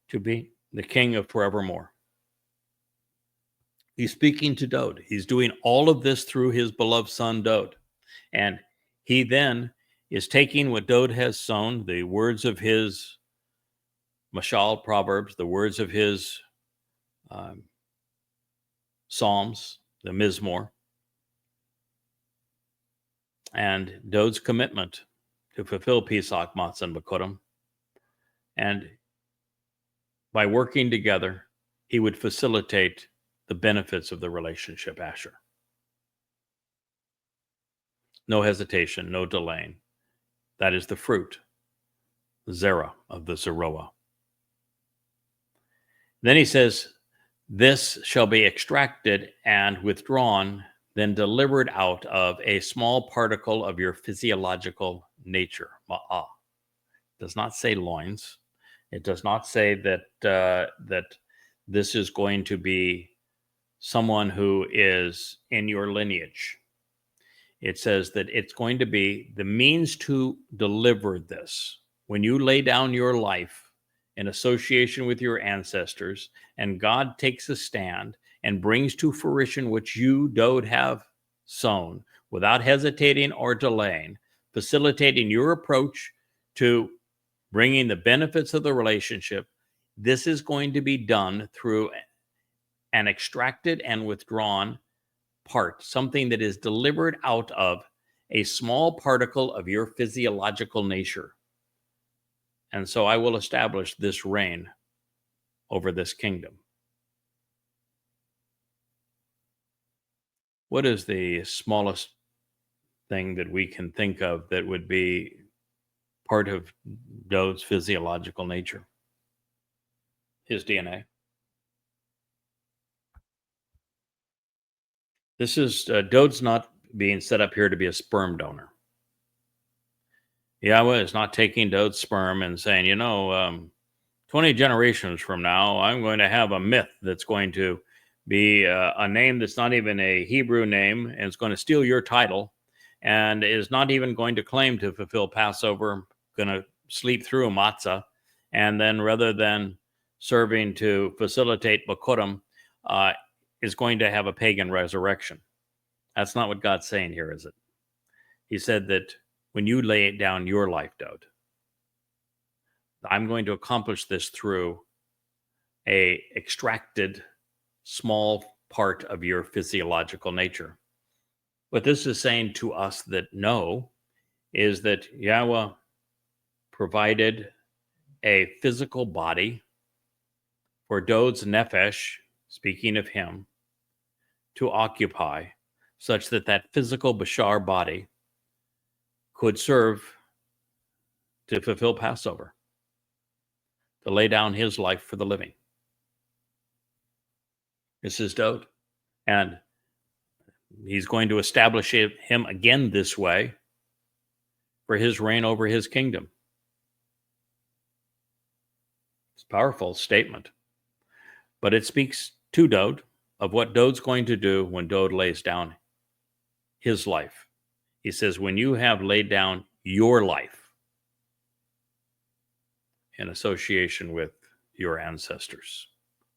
to be the king of forevermore. He's speaking to Dod. He's doing all of this through his beloved son, Dod. And he then is taking what Dod has sown, the words of his Mashal, Proverbs, the words of his Psalms, the Mizmor, and Dod's commitment to fulfill Pesach, Matzah, and bikurim. And by working together, he would facilitate the benefits of the relationship, Asher. No hesitation, no delaying. That is the fruit, the zera of the zeroah. Then he says, this shall be extracted and withdrawn, then delivered out of a small particle of your physiological nature. Ma'ah. It does not say loins. It does not say that that this is going to be someone who is in your lineage. It says that it's going to be the means to deliver this. When you lay down your life in association with your ancestors, and God takes a stand and brings to fruition what you, Dod, have sown, without hesitating or delaying, facilitating your approach to bringing the benefits of the relationship, this is going to be done through an extracted and withdrawn part, something that is delivered out of a small particle of your physiological nature. And so I will establish this reign over this kingdom. What is the smallest thing that we can think of that would be part of Dod's physiological nature, his DNA. This is, Dod's not being set up here to be a sperm donor. Yahowah is not taking Dod's sperm and saying, 20 generations from now, I'm going to have a myth that's going to be a name that's not even a Hebrew name, and it's going to steal your title, and is not even going to claim to fulfill Passover, going to sleep through matzah, and then rather than serving to facilitate Bakurim, is going to have a pagan resurrection. That's not what God's saying here, is it? He said that when you lay down your life, Dod, I'm going to accomplish this through a extracted small part of your physiological nature. What this is saying to us that know is that Yahowah provided a physical body for Dod's nefesh, speaking of him, to occupy, such that that physical bashar body could serve to fulfill Passover, to lay down his life for the living. This is Dod. And he's going to establish him again this way for his reign over his kingdom. It's a powerful statement. But it speaks to Dod of what Dod's going to do when Dod lays down his life. He says, when you have laid down your life in association with your ancestors,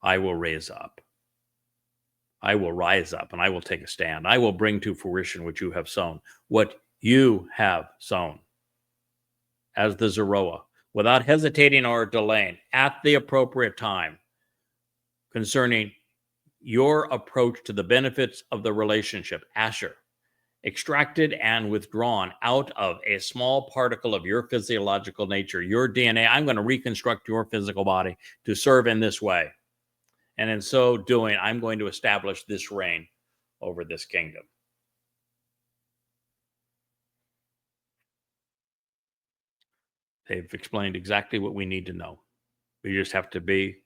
I will raise up. I will rise up and I will take a stand. I will bring to fruition what you have sown, what you have sown as the Zeroah, without hesitating or delaying, at the appropriate time, concerning your approach to the benefits of the relationship, Asher, extracted and withdrawn out of a small particle of your physiological nature, your DNA. I'm going to reconstruct your physical body to serve in this way. And in so doing, I'm going to establish this reign over this kingdom. They've explained exactly what we need to know. We just have to be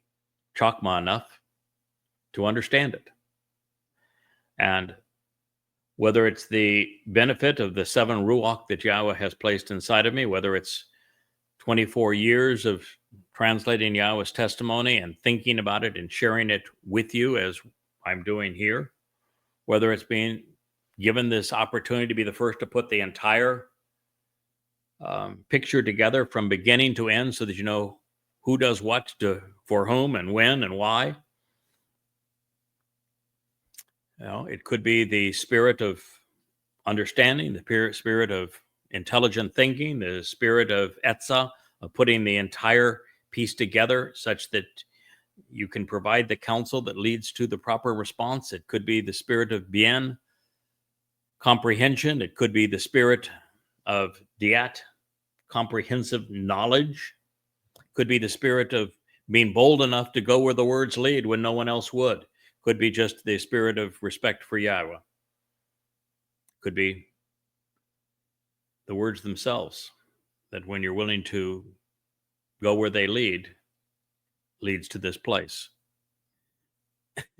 Chakmah enough to understand it. And whether it's the benefit of the 7 Ruach that Yahowah has placed inside of me, whether it's 24 years of translating Yahowah's testimony and thinking about it and sharing it with you as I'm doing here, whether it's being given this opportunity to be the first to put the entire picture together from beginning to end so that you know who does what for whom and when and why. It could be the spirit of understanding, the spirit of intelligent thinking, the spirit of etzah, of putting the entire piece together such that you can provide the counsel that leads to the proper response. It could be the spirit of bien, comprehension. It could be the spirit of diat, comprehensive knowledge. It could be the spirit of being bold enough to go where the words lead when no one else would. Could be just the spirit of respect for Yahowah. Could be the words themselves, that when you're willing to go where they leads to this place.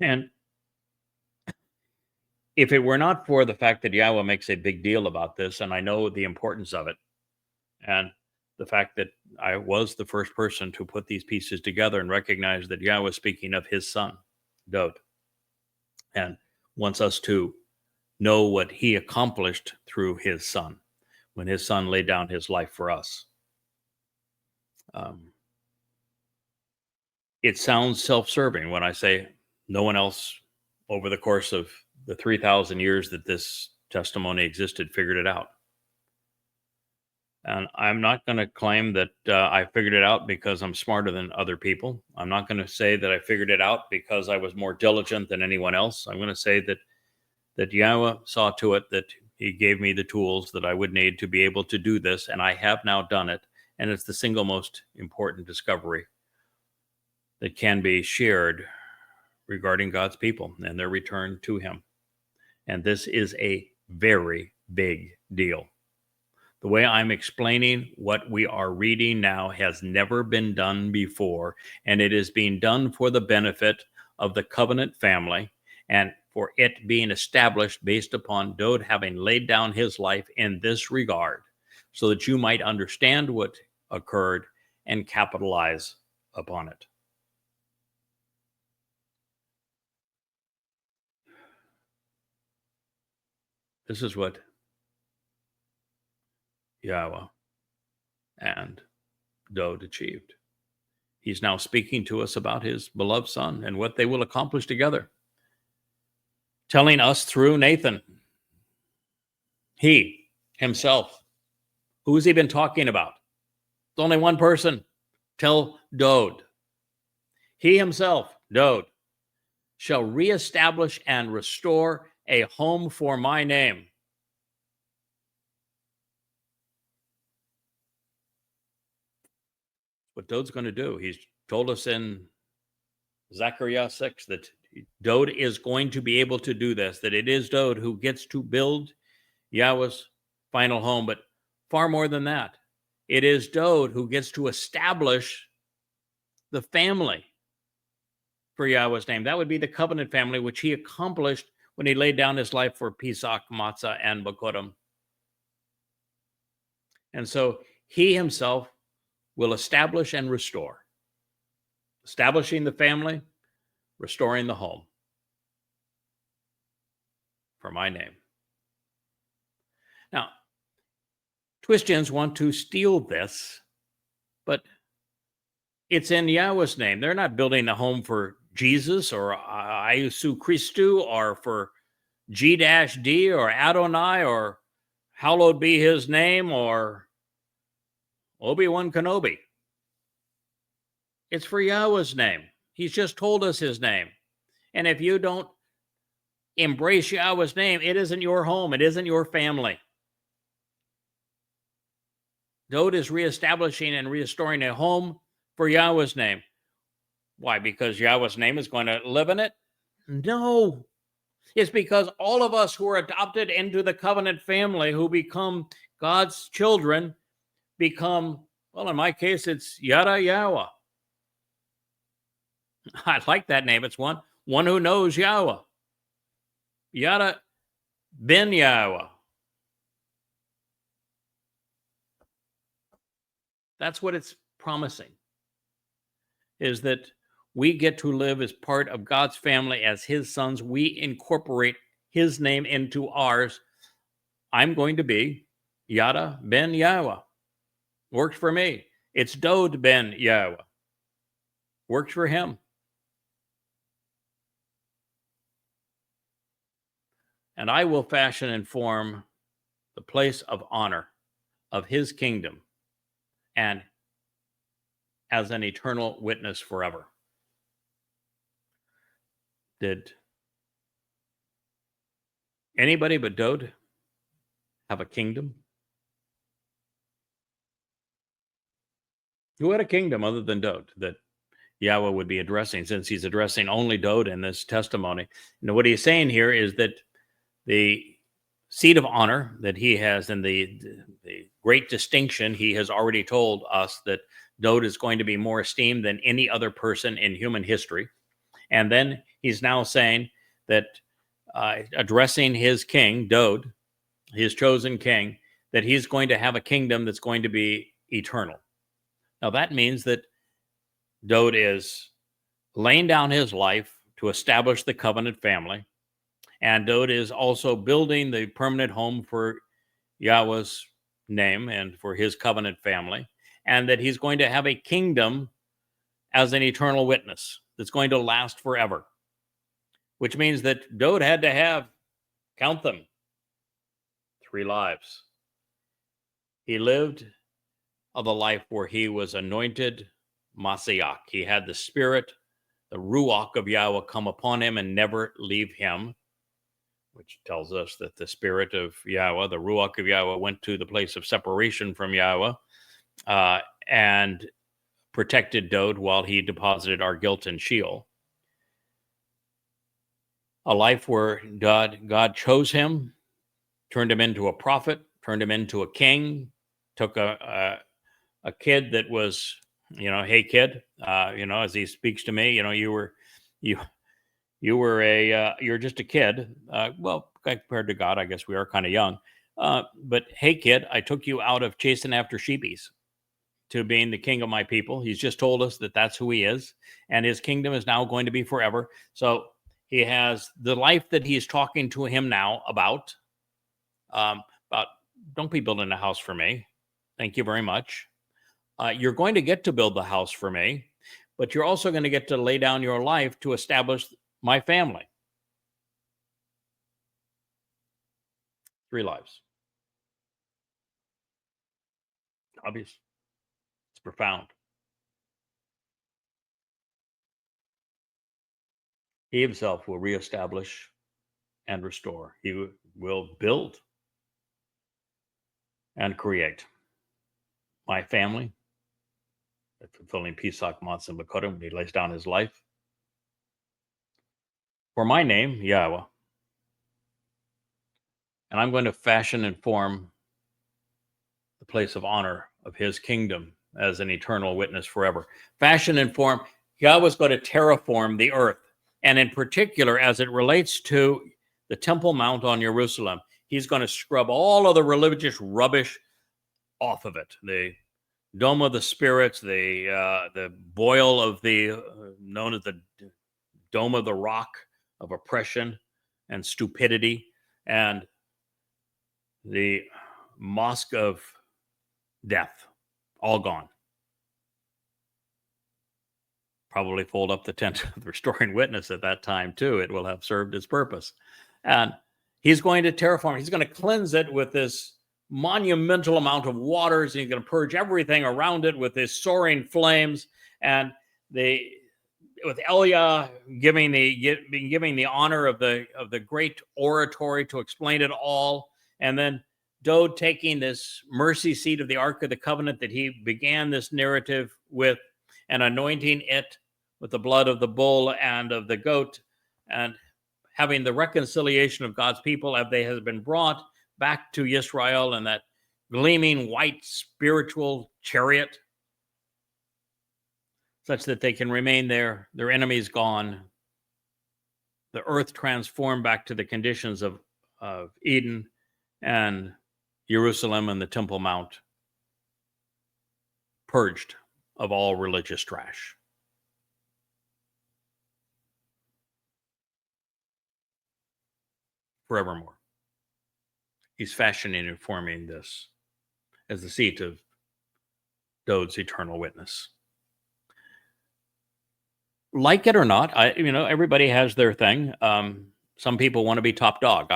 And if it were not for the fact that Yahowah makes a big deal about this, and I know the importance of it, and the fact that I was the first person to put these pieces together and recognize that Yahowah is speaking of his son, Dod, and wants us to know what he accomplished through his son, when his son laid down his life for us. It sounds self-serving when I say no one else over the course of the 3,000 years that this testimony existed figured it out. And I'm not going to claim that I figured it out because I'm smarter than other people. I'm not going to say that I figured it out because I was more diligent than anyone else. I'm going to say that Yahowah saw to it that he gave me the tools that I would need to be able to do this, and I have now done it. And it's the single most important discovery that can be shared regarding God's people and their return to him. And this is a very big deal. The way I'm explaining what we are reading now has never been done before, and it is being done for the benefit of the covenant family and for it being established based upon Dowd having laid down his life in this regard, so that you might understand what occurred and capitalize upon it. This is what Yahowah and Dowd achieved. He's now speaking to us about his beloved son and what they will accomplish together, telling us through Nathan. He himself, who has he been talking about? It's only one person. Tell Dowd. He himself, Dowd, shall reestablish and restore a home for my name. What Dowd's going to do. He's told us in Zechariah 6 that Dowd is going to be able to do this, that it is Dowd who gets to build Yahweh's final home. But far more than that, it is Dowd who gets to establish the family for Yahweh's name. That would be the covenant family, which he accomplished when he laid down his life for Pesach, Matzah, and Bokorim. And so he himself will establish and restore, establishing the family, restoring the home for my name. Now, Twistians want to steal this, but it's in Yahweh's name. They're not building a home for Jesus or Iesu Christu or for G-D or Adonai or hallowed be his name or Obi-Wan Kenobi. It's for Yahweh's name. He's just told us his name. And if you don't embrace Yahweh's name, it isn't your home. It isn't your family. Dowd is reestablishing and restoring a home for Yahweh's name. Why? Because Yahweh's name is going to live in it? No. It's because all of us who are adopted into the covenant family, who become God's children, become, well, in my case, it's Yada Yahowah. I like that name. It's one who knows Yahweh. Yada ben Yahowah. That's what it's promising, is that we get to live as part of God's family as his sons. We incorporate his name into ours. I'm going to be Yada ben Yahowah. Works for me. It's Dowd ben Yahowah. Works for him. And I will fashion and form the place of honor of his kingdom and as an eternal witness forever. Did anybody but Dowd have a kingdom? Who had a kingdom other than Dowd that Yahweh would be addressing, since he's addressing only Dowd in this testimony? You know, what he's saying here is that the seat of honor that he has and the great distinction, he has already told us that Dowd is going to be more esteemed than any other person in human history. And then he's now saying that addressing his king, Dowd, his chosen king, that he's going to have a kingdom that's going to be eternal. Now that means that Dowd is laying down his life to establish the covenant family. And Dowd is also building the permanent home for Yahweh's name and for his covenant family. And that he's going to have a kingdom as an eternal witness that's going to last forever. Which means that Dowd had to have, count them, 3 lives. He lived of a life where he was anointed Mashiach. He had the spirit, the Ruach of Yahweh come upon him and never leave him, which tells us that the spirit of Yahweh, the Ruach of Yahweh, went to the place of separation from Yahweh and protected Dowd while he deposited our guilt in Sheol. A life where God chose him, turned him into a prophet, turned him into a king, took a kid that was, hey kid, as he speaks to me, you're just a kid. Well, compared to God, I guess we are kind of young. But hey kid, I took you out of chasing after sheepies to being the king of my people. He's just told us that that's who he is, and his kingdom is now going to be forever. So he has the life that he's talking to him now about. About don't be building a house for me. Thank you very much. You're going to get to build the house for me, but you're also going to get to lay down your life to establish my family. 3 lives. Obvious. It's profound. He himself will reestablish and restore. He will build and create my family, fulfilling Pesach Matzah Bakodim when he lays down his life. For my name, Yahowah. And I'm going to fashion and form the place of honor of his kingdom as an eternal witness forever. Fashion and form. Yahweh's going to terraform the earth. And in particular, as it relates to the Temple Mount on Jerusalem, he's going to scrub all of the religious rubbish off of it. The dome of the spirits, the boil of the, known as the dome of the rock of oppression and stupidity, and the mosque of death, all gone. Probably fold up the tent of the restoring witness at that time too. It will have served its purpose. And he's going to terraform. He's going to cleanse it with this monumental amount of waters. He's going to purge everything around it with his soaring flames. And with Elia giving the honor of the great oratory to explain it all, and then Dode taking this mercy seat of the Ark of the Covenant that he began this narrative with, and anointing it with the blood of the bull and of the goat, and having the reconciliation of God's people as they have been brought back to Israel in that gleaming white spiritual chariot, such that they can remain there, their enemies gone, the earth transformed back to the conditions of Eden, and Jerusalem and the Temple Mount purged of all religious trash. Forevermore. He's fashioning and forming this as the seat of Dode's eternal witness. Like it or not, everybody has their thing. Some people want to be top dog.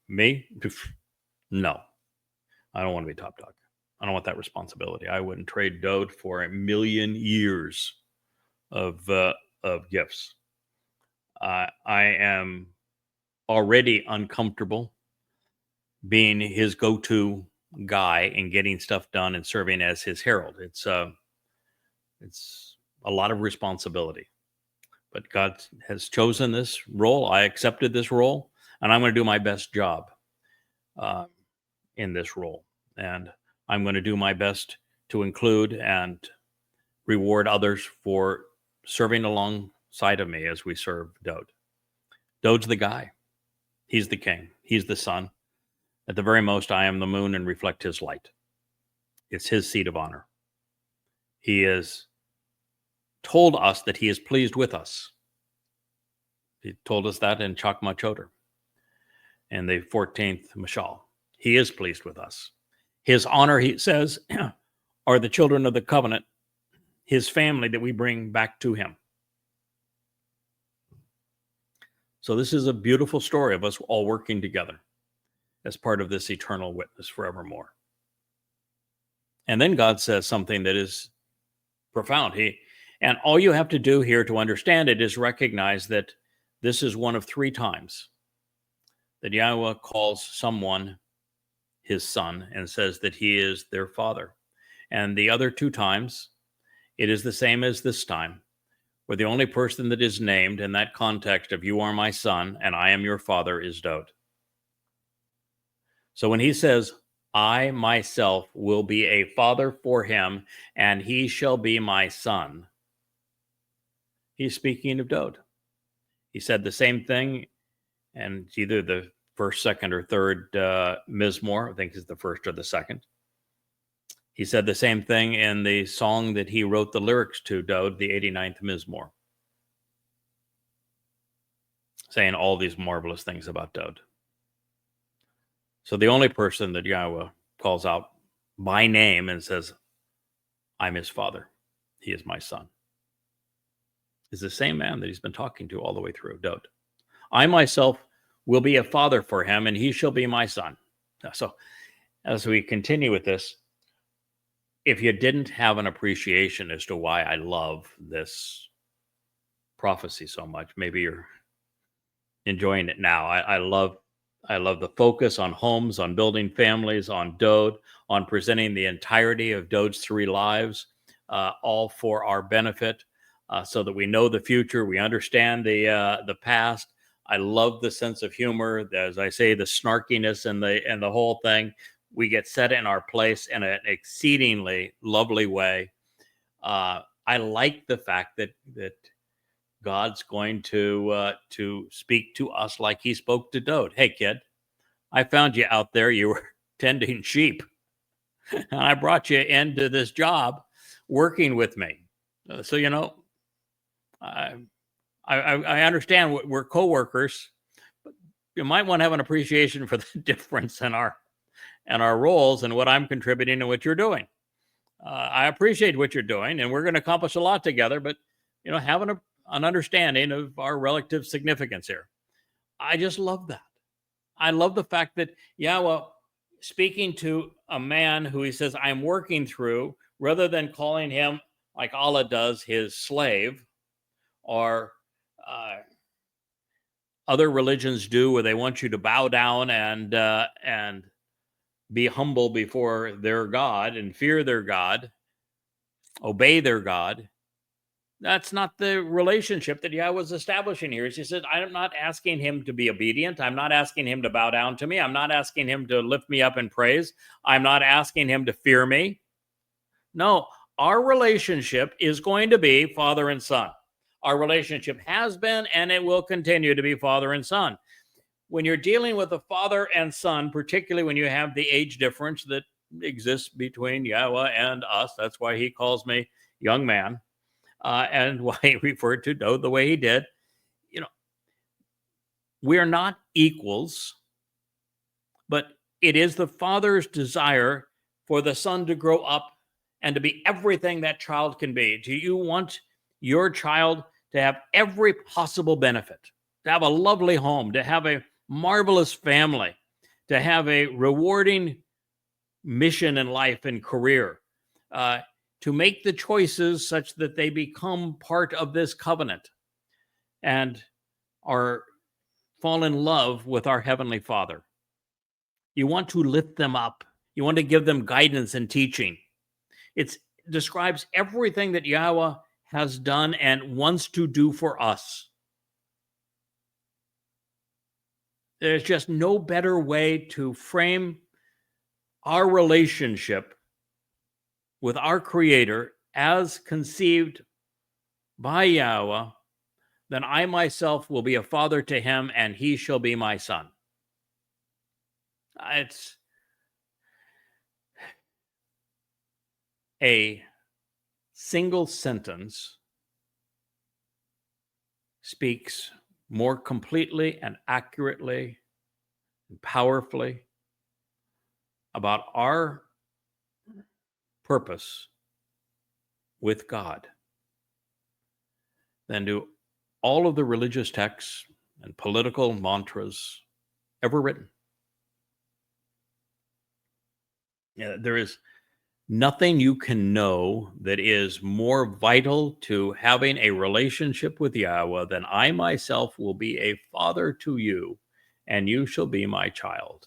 Me, no, I don't want to be top dog. I don't want that responsibility. I wouldn't trade Dode for 1,000,000 years of gifts. I am already uncomfortable being his go-to guy and getting stuff done and serving as his herald. It's a lot of responsibility, but God has chosen this role. I accepted this role, and I'm going to do my best job in this role. And I'm going to do my best to include and reward others for serving alongside of me as we serve Dode. Dode's the guy. He's the king. He's the sun. At the very most, I am the moon and reflect his light. It's his seat of honor. He has told us that he is pleased with us. He told us that in Chakmah Choter in the 14th Mashal. He is pleased with us. His honor, he says, are the children of the covenant, his family that we bring back to him. So this is a beautiful story of us all working together as part of this eternal witness forevermore. And then God says something that is profound. And all you have to do here to understand it is recognize that this is one of 3 times that Yahowah calls someone his son and says that he is their father. And the other 2 times, it is the same as this time, where the only person that is named in that context of you are my son and I am your father is Dode. So when he says, I myself will be a father for him, and he shall be my son. He's speaking of Dod. He said the same thing, and it's either the first, second, or third Mizmor. I think it's the first or the second. He said the same thing in the song that he wrote the lyrics to, Dod, the 89th Mizmor, saying all these marvelous things about Dod. So the only person that Yahweh calls out by name and says, I'm his father, he is my son, is the same man that he's been talking to all the way through, Dod. I myself will be a father for him, and he shall be my son. So as we continue with this, if you didn't have an appreciation as to why I love this prophecy so much, maybe you're enjoying it now. I love the focus on homes, on building families, on Dod, on presenting the entirety of Dod's 3 lives, all for our benefit, so that we know the future, we understand the past. I love the sense of humor, as I say, the snarkiness and the whole thing. We get set in our place in an exceedingly lovely way. I like the fact that God's going to speak to us like he spoke to Dod. Hey, kid, I found you out there. You were tending sheep, and I brought you into this job working with me. So, I understand we're coworkers, but you might want to have an appreciation for the difference in our roles and what I'm contributing and what you're doing. I appreciate what you're doing, and we're going to accomplish a lot together, but, having an understanding of our relative significance here. I just love that. I love the fact that Yahweh speaking to a man who he says, I'm working through, rather than calling him, like Allah does, his slave, or other religions do, where they want you to bow down and be humble before their God and fear their God, obey their God. That's not the relationship that Yahweh was establishing here. He said, I'm not asking him to be obedient. I'm not asking him to bow down to me. I'm not asking him to lift me up in praise. I'm not asking him to fear me. No, our relationship is going to be father and son. Our relationship has been, and it will continue to be father and son. When you're dealing with a father and son, particularly when you have the age difference that exists between Yahweh and us, that's why he calls me young man. And why he referred to Dod the way he did. We're not equals, but it is the father's desire for the son to grow up and to be everything that child can be. Do you want your child to have every possible benefit, to have a lovely home, to have a marvelous family, to have a rewarding mission in life and career, to make the choices such that they become part of this covenant and fall in love with our Heavenly Father? You want to lift them up. You want to give them guidance and teaching. It describes everything that Yahweh has done and wants to do for us. There's just no better way to frame our relationship with our Creator as conceived by Yahweh, then I myself will be a father to him, and he shall be my son. It's a single sentence speaks more completely and accurately and powerfully about our purpose with God than do all of the religious texts and political mantras ever written. There is nothing you can know that is more vital to having a relationship with Yahweh than I myself will be a father to you, and you shall be my child.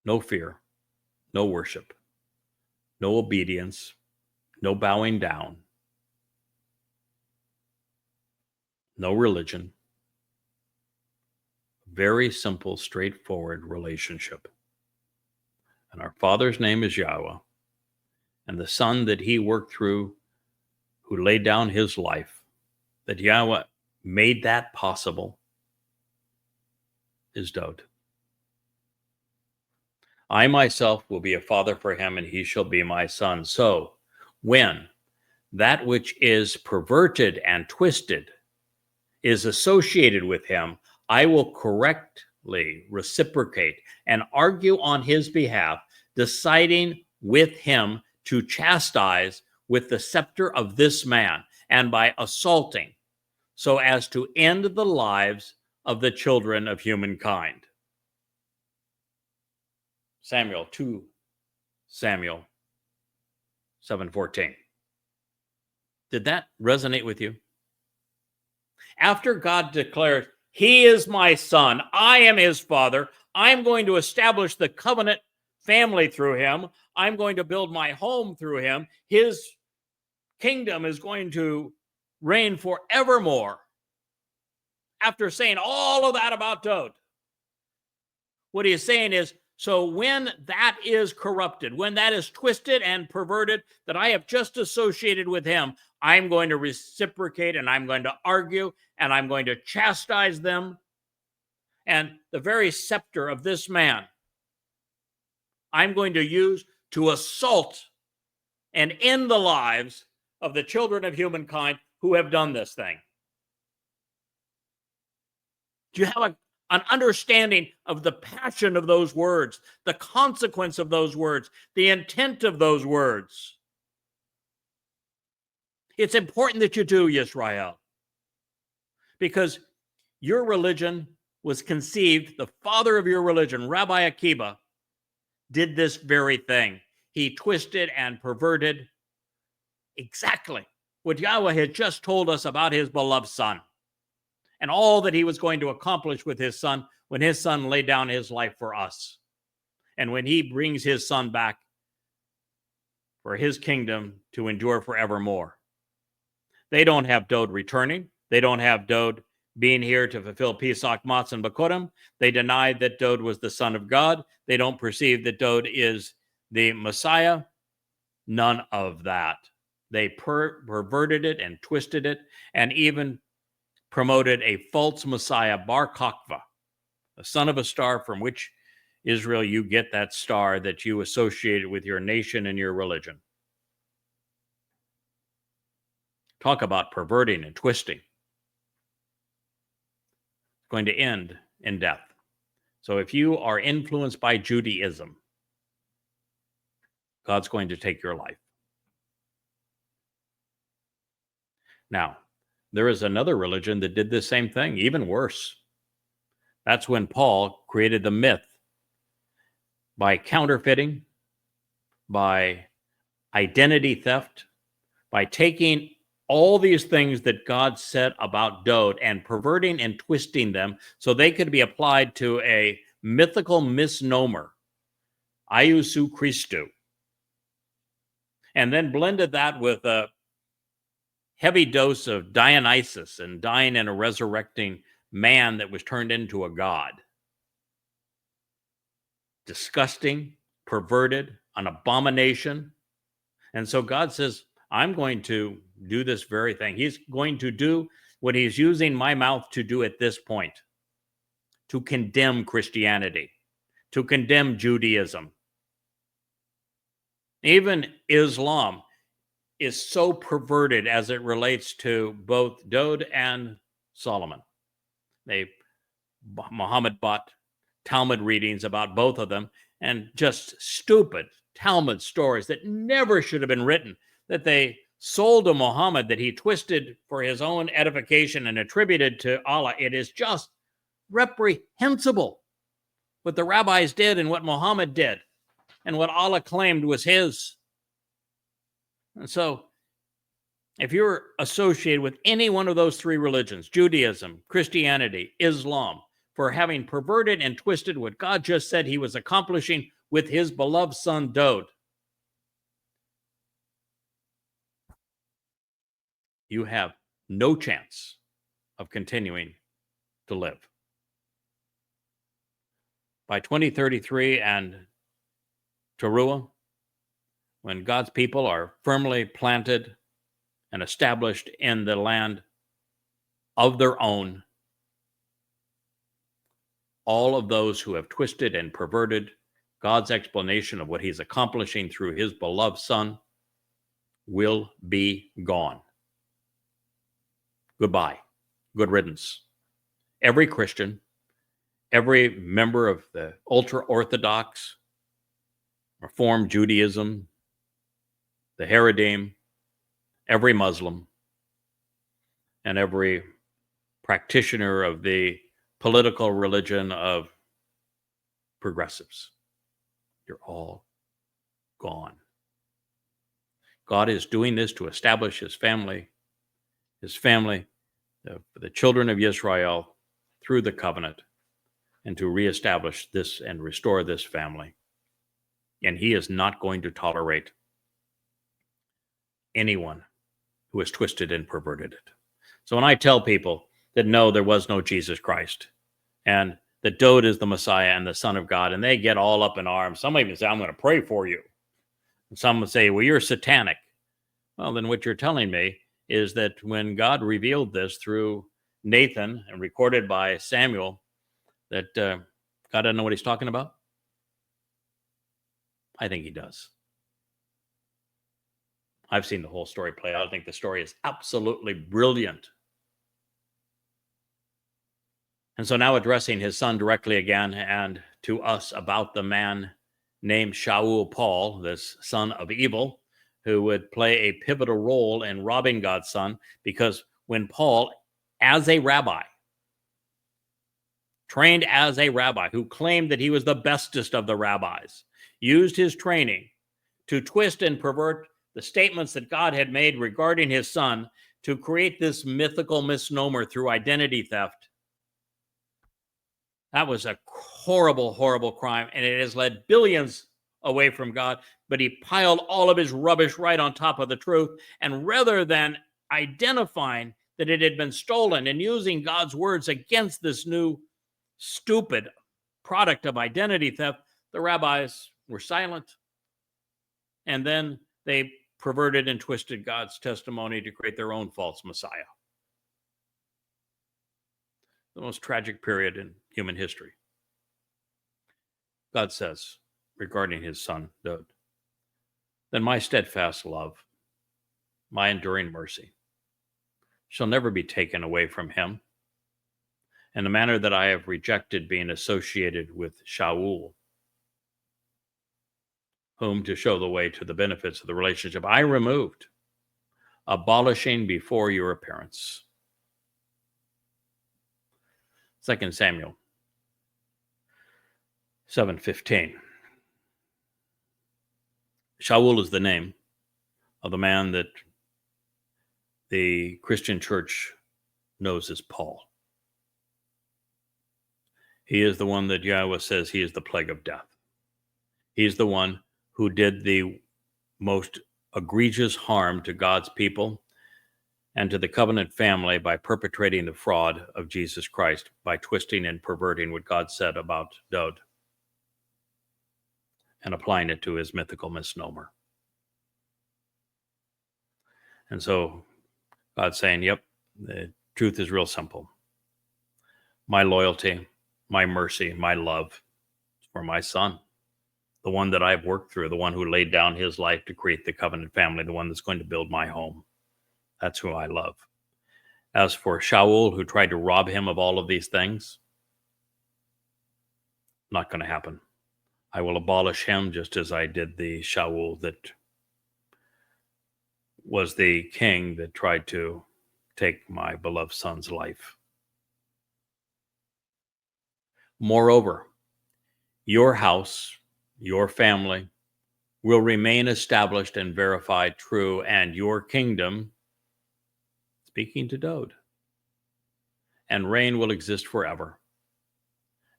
No fear, no worship, no obedience, no bowing down, no religion. Very simple, straightforward relationship. And our Father's name is Yahweh. And the Son that he worked through, who laid down his life, that Yahweh made that possible, is Dod. I myself will be a father for him, and he shall be my son. So when that which is perverted and twisted is associated with him, I will correctly reciprocate and argue on his behalf, deciding with him to chastise with the scepter of this man, and by assaulting, so as to end the lives of the children of humankind. Samuel 2 Samuel 7:14. Did that resonate with you? After God declares, he is my son, I am his father, I'm going to establish the covenant family through him, I'm going to build my home through him, his kingdom is going to reign forevermore. After saying all of that about Dod, what he is saying is, so when that is corrupted, when that is twisted and perverted, that I have just associated with him, I'm going to reciprocate, and I'm going to argue, and I'm going to chastise them. And the very scepter of this man, I'm going to use to assault and end the lives of the children of humankind who have done this thing. Do you have an understanding of the passion of those words, the consequence of those words, the intent of those words? It's important that you do, Yisrael, because your religion was conceived, the father of your religion, Rabbi Akiba, did this very thing. He twisted and perverted exactly what Yahweh had just told us about his beloved son, and all that he was going to accomplish with his son when his son laid down his life for us. And when he brings his son back for his kingdom to endure forevermore. They don't have Dod returning. They don't have Dod being here to fulfill Pesach, Matzah, and Bakurim. They denied that Dod was the son of God. They don't perceive that Dod is the Messiah. None of that. They perverted it and twisted it, and even promoted a false Messiah, Bar Kokhba, the son of a star, from which Israel you get that star that you associated with your nation and your religion. Talk about perverting and twisting. It's going to end in death. So if you are influenced by Judaism, God's going to take your life. Now, there is another religion that did the same thing, even worse. That's when Paul created the myth by counterfeiting, by identity theft, by taking all these things that God said about Dod and perverting and twisting them so they could be applied to a mythical misnomer, Iusu Christu, and then blended that with a heavy dose of Dionysus and dying and a resurrecting man that was turned into a god. Disgusting, perverted, an abomination. And so God says, I'm going to do this very thing. He's going to do what he's using my mouth to do at this point, to condemn Christianity, to condemn Judaism. Even Islam is so perverted as it relates to both Dod and Solomon. Muhammad bought Talmud readings about both of them, and just stupid Talmud stories that never should have been written, that they sold to Muhammad, that he twisted for his own edification and attributed to Allah. It is just reprehensible what the rabbis did and what Muhammad did and what Allah claimed was his. And so if you're associated with any one of those three religions, Judaism, Christianity, Islam, for having perverted and twisted what God just said he was accomplishing with his beloved son, Dod, you have no chance of continuing to live. By 2033 and Towrah, when God's people are firmly planted and established in the land of their own, all of those who have twisted and perverted God's explanation of what he's accomplishing through his beloved Son will be gone. Goodbye. Good riddance. Every Christian, every member of the ultra-Orthodox, Reform Judaism, the Haredim, every Muslim, and every practitioner of the political religion of progressives, you're all gone. God is doing this to establish his family, the children of Israel, through the covenant, and to reestablish this and restore this family. And he is not going to tolerate anyone who has twisted and perverted it. So when I tell people that no, there was no Jesus Christ, and that Dowd is the Messiah and the Son of God, and they get all up in arms, some even say, I'm going to pray for you. And some would say, well, you're satanic. Well, then what you're telling me is that when God revealed this through Nathan and recorded by Samuel, that God doesn't know what he's talking about? I think he does. I've seen the whole story play out. I think the story is absolutely brilliant. And so now addressing his son directly again and to us about the man named Shaul Paul, this son of evil, who would play a pivotal role in robbing God's son, because when Paul, as a rabbi, trained as a rabbi, who claimed that he was the bestest of the rabbis, used his training to twist and pervert the statements that God had made regarding his son to create this mythical misnomer through identity theft. That was a horrible, horrible crime, and it has led billions away from God, but he piled all of his rubbish right on top of the truth, and rather than identifying that it had been stolen and using God's words against this new stupid product of identity theft, the rabbis were silent, and then they perverted and twisted God's testimony to create their own false Messiah. The most tragic period in human history. God says regarding his son, Dowd, then my steadfast love, my enduring mercy, shall never be taken away from him. In the manner that I have rejected being associated with Shaul, whom to show the way to the benefits of the relationship I removed, abolishing before your appearance. 2 Samuel 7:15. Shaul is the name of the man that the Christian church knows as Paul. He is the one that Yahweh says he is the plague of death. He's the one who did the most egregious harm to God's people and to the covenant family by perpetrating the fraud of Jesus Christ, by twisting and perverting what God said about Dowd and applying it to his mythical misnomer. And so God's saying, yep, the truth is real simple. My loyalty, my mercy, my love for my son, the one that I've worked through, the one who laid down his life to create the covenant family, the one that's going to build my home. That's who I love. As for Shaul, who tried to rob him of all of these things, not going to happen. I will abolish him just as I did the Shaul that was the king that tried to take my beloved son's life. Moreover, your house, your family, will remain established and verified true, and your kingdom, speaking to Dowd, and reign will exist forever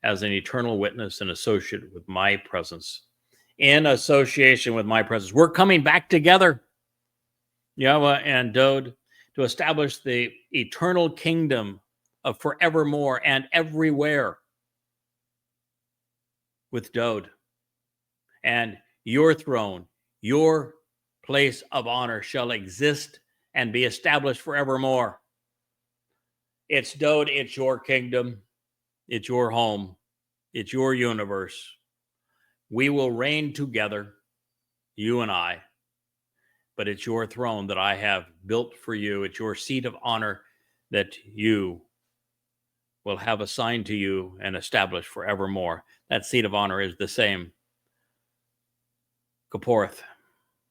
as an eternal witness and associate with my presence. In association with my presence. We're coming back together, Yahweh and Dowd, to establish the eternal kingdom of forevermore and everywhere. with Dode. And your throne, your place of honor shall exist and be established forevermore. It's Dode, it's your kingdom, it's your home, it's your universe. We will reign together, you and I, but it's your throne that I have built for you. It's your seat of honor that you will have assigned to you and established forevermore. That seat of honor is the same Kaporth,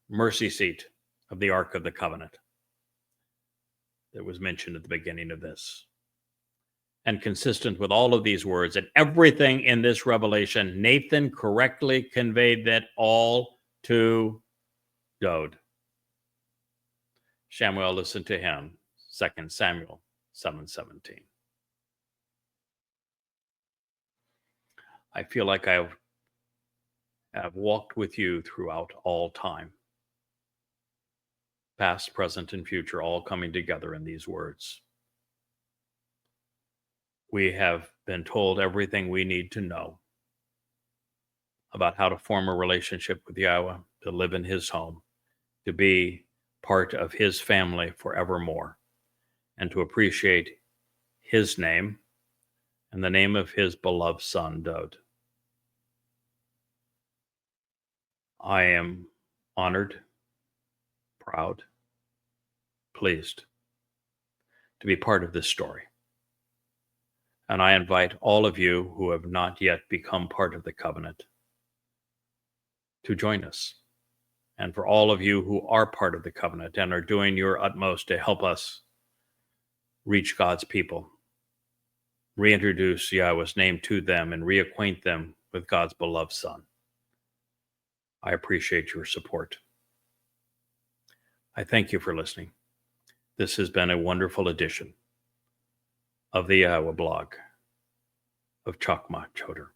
mercy seat of the Ark of the Covenant that was mentioned at the beginning of this. And consistent with all of these words and everything in this revelation, Nathan correctly conveyed that all to Dode. Samuel listened to him, 2 Samuel 7:17. I feel like I have walked with you throughout all time, past, present, and future, all coming together in these words. We have been told everything we need to know about how to form a relationship with Yahweh, to live in his home, to be part of his family forevermore, and to appreciate his name and the name of his beloved son, Dode. I am honored, proud, pleased to be part of this story. And I invite all of you who have not yet become part of the covenant to join us. And for all of you who are part of the covenant and are doing your utmost to help us reach God's people, reintroduce Yahweh's name to them, and reacquaint them with God's beloved Son, I appreciate your support. I thank you for listening. This has been a wonderful edition of the YAHOWAH blog of Chakmah, Choter.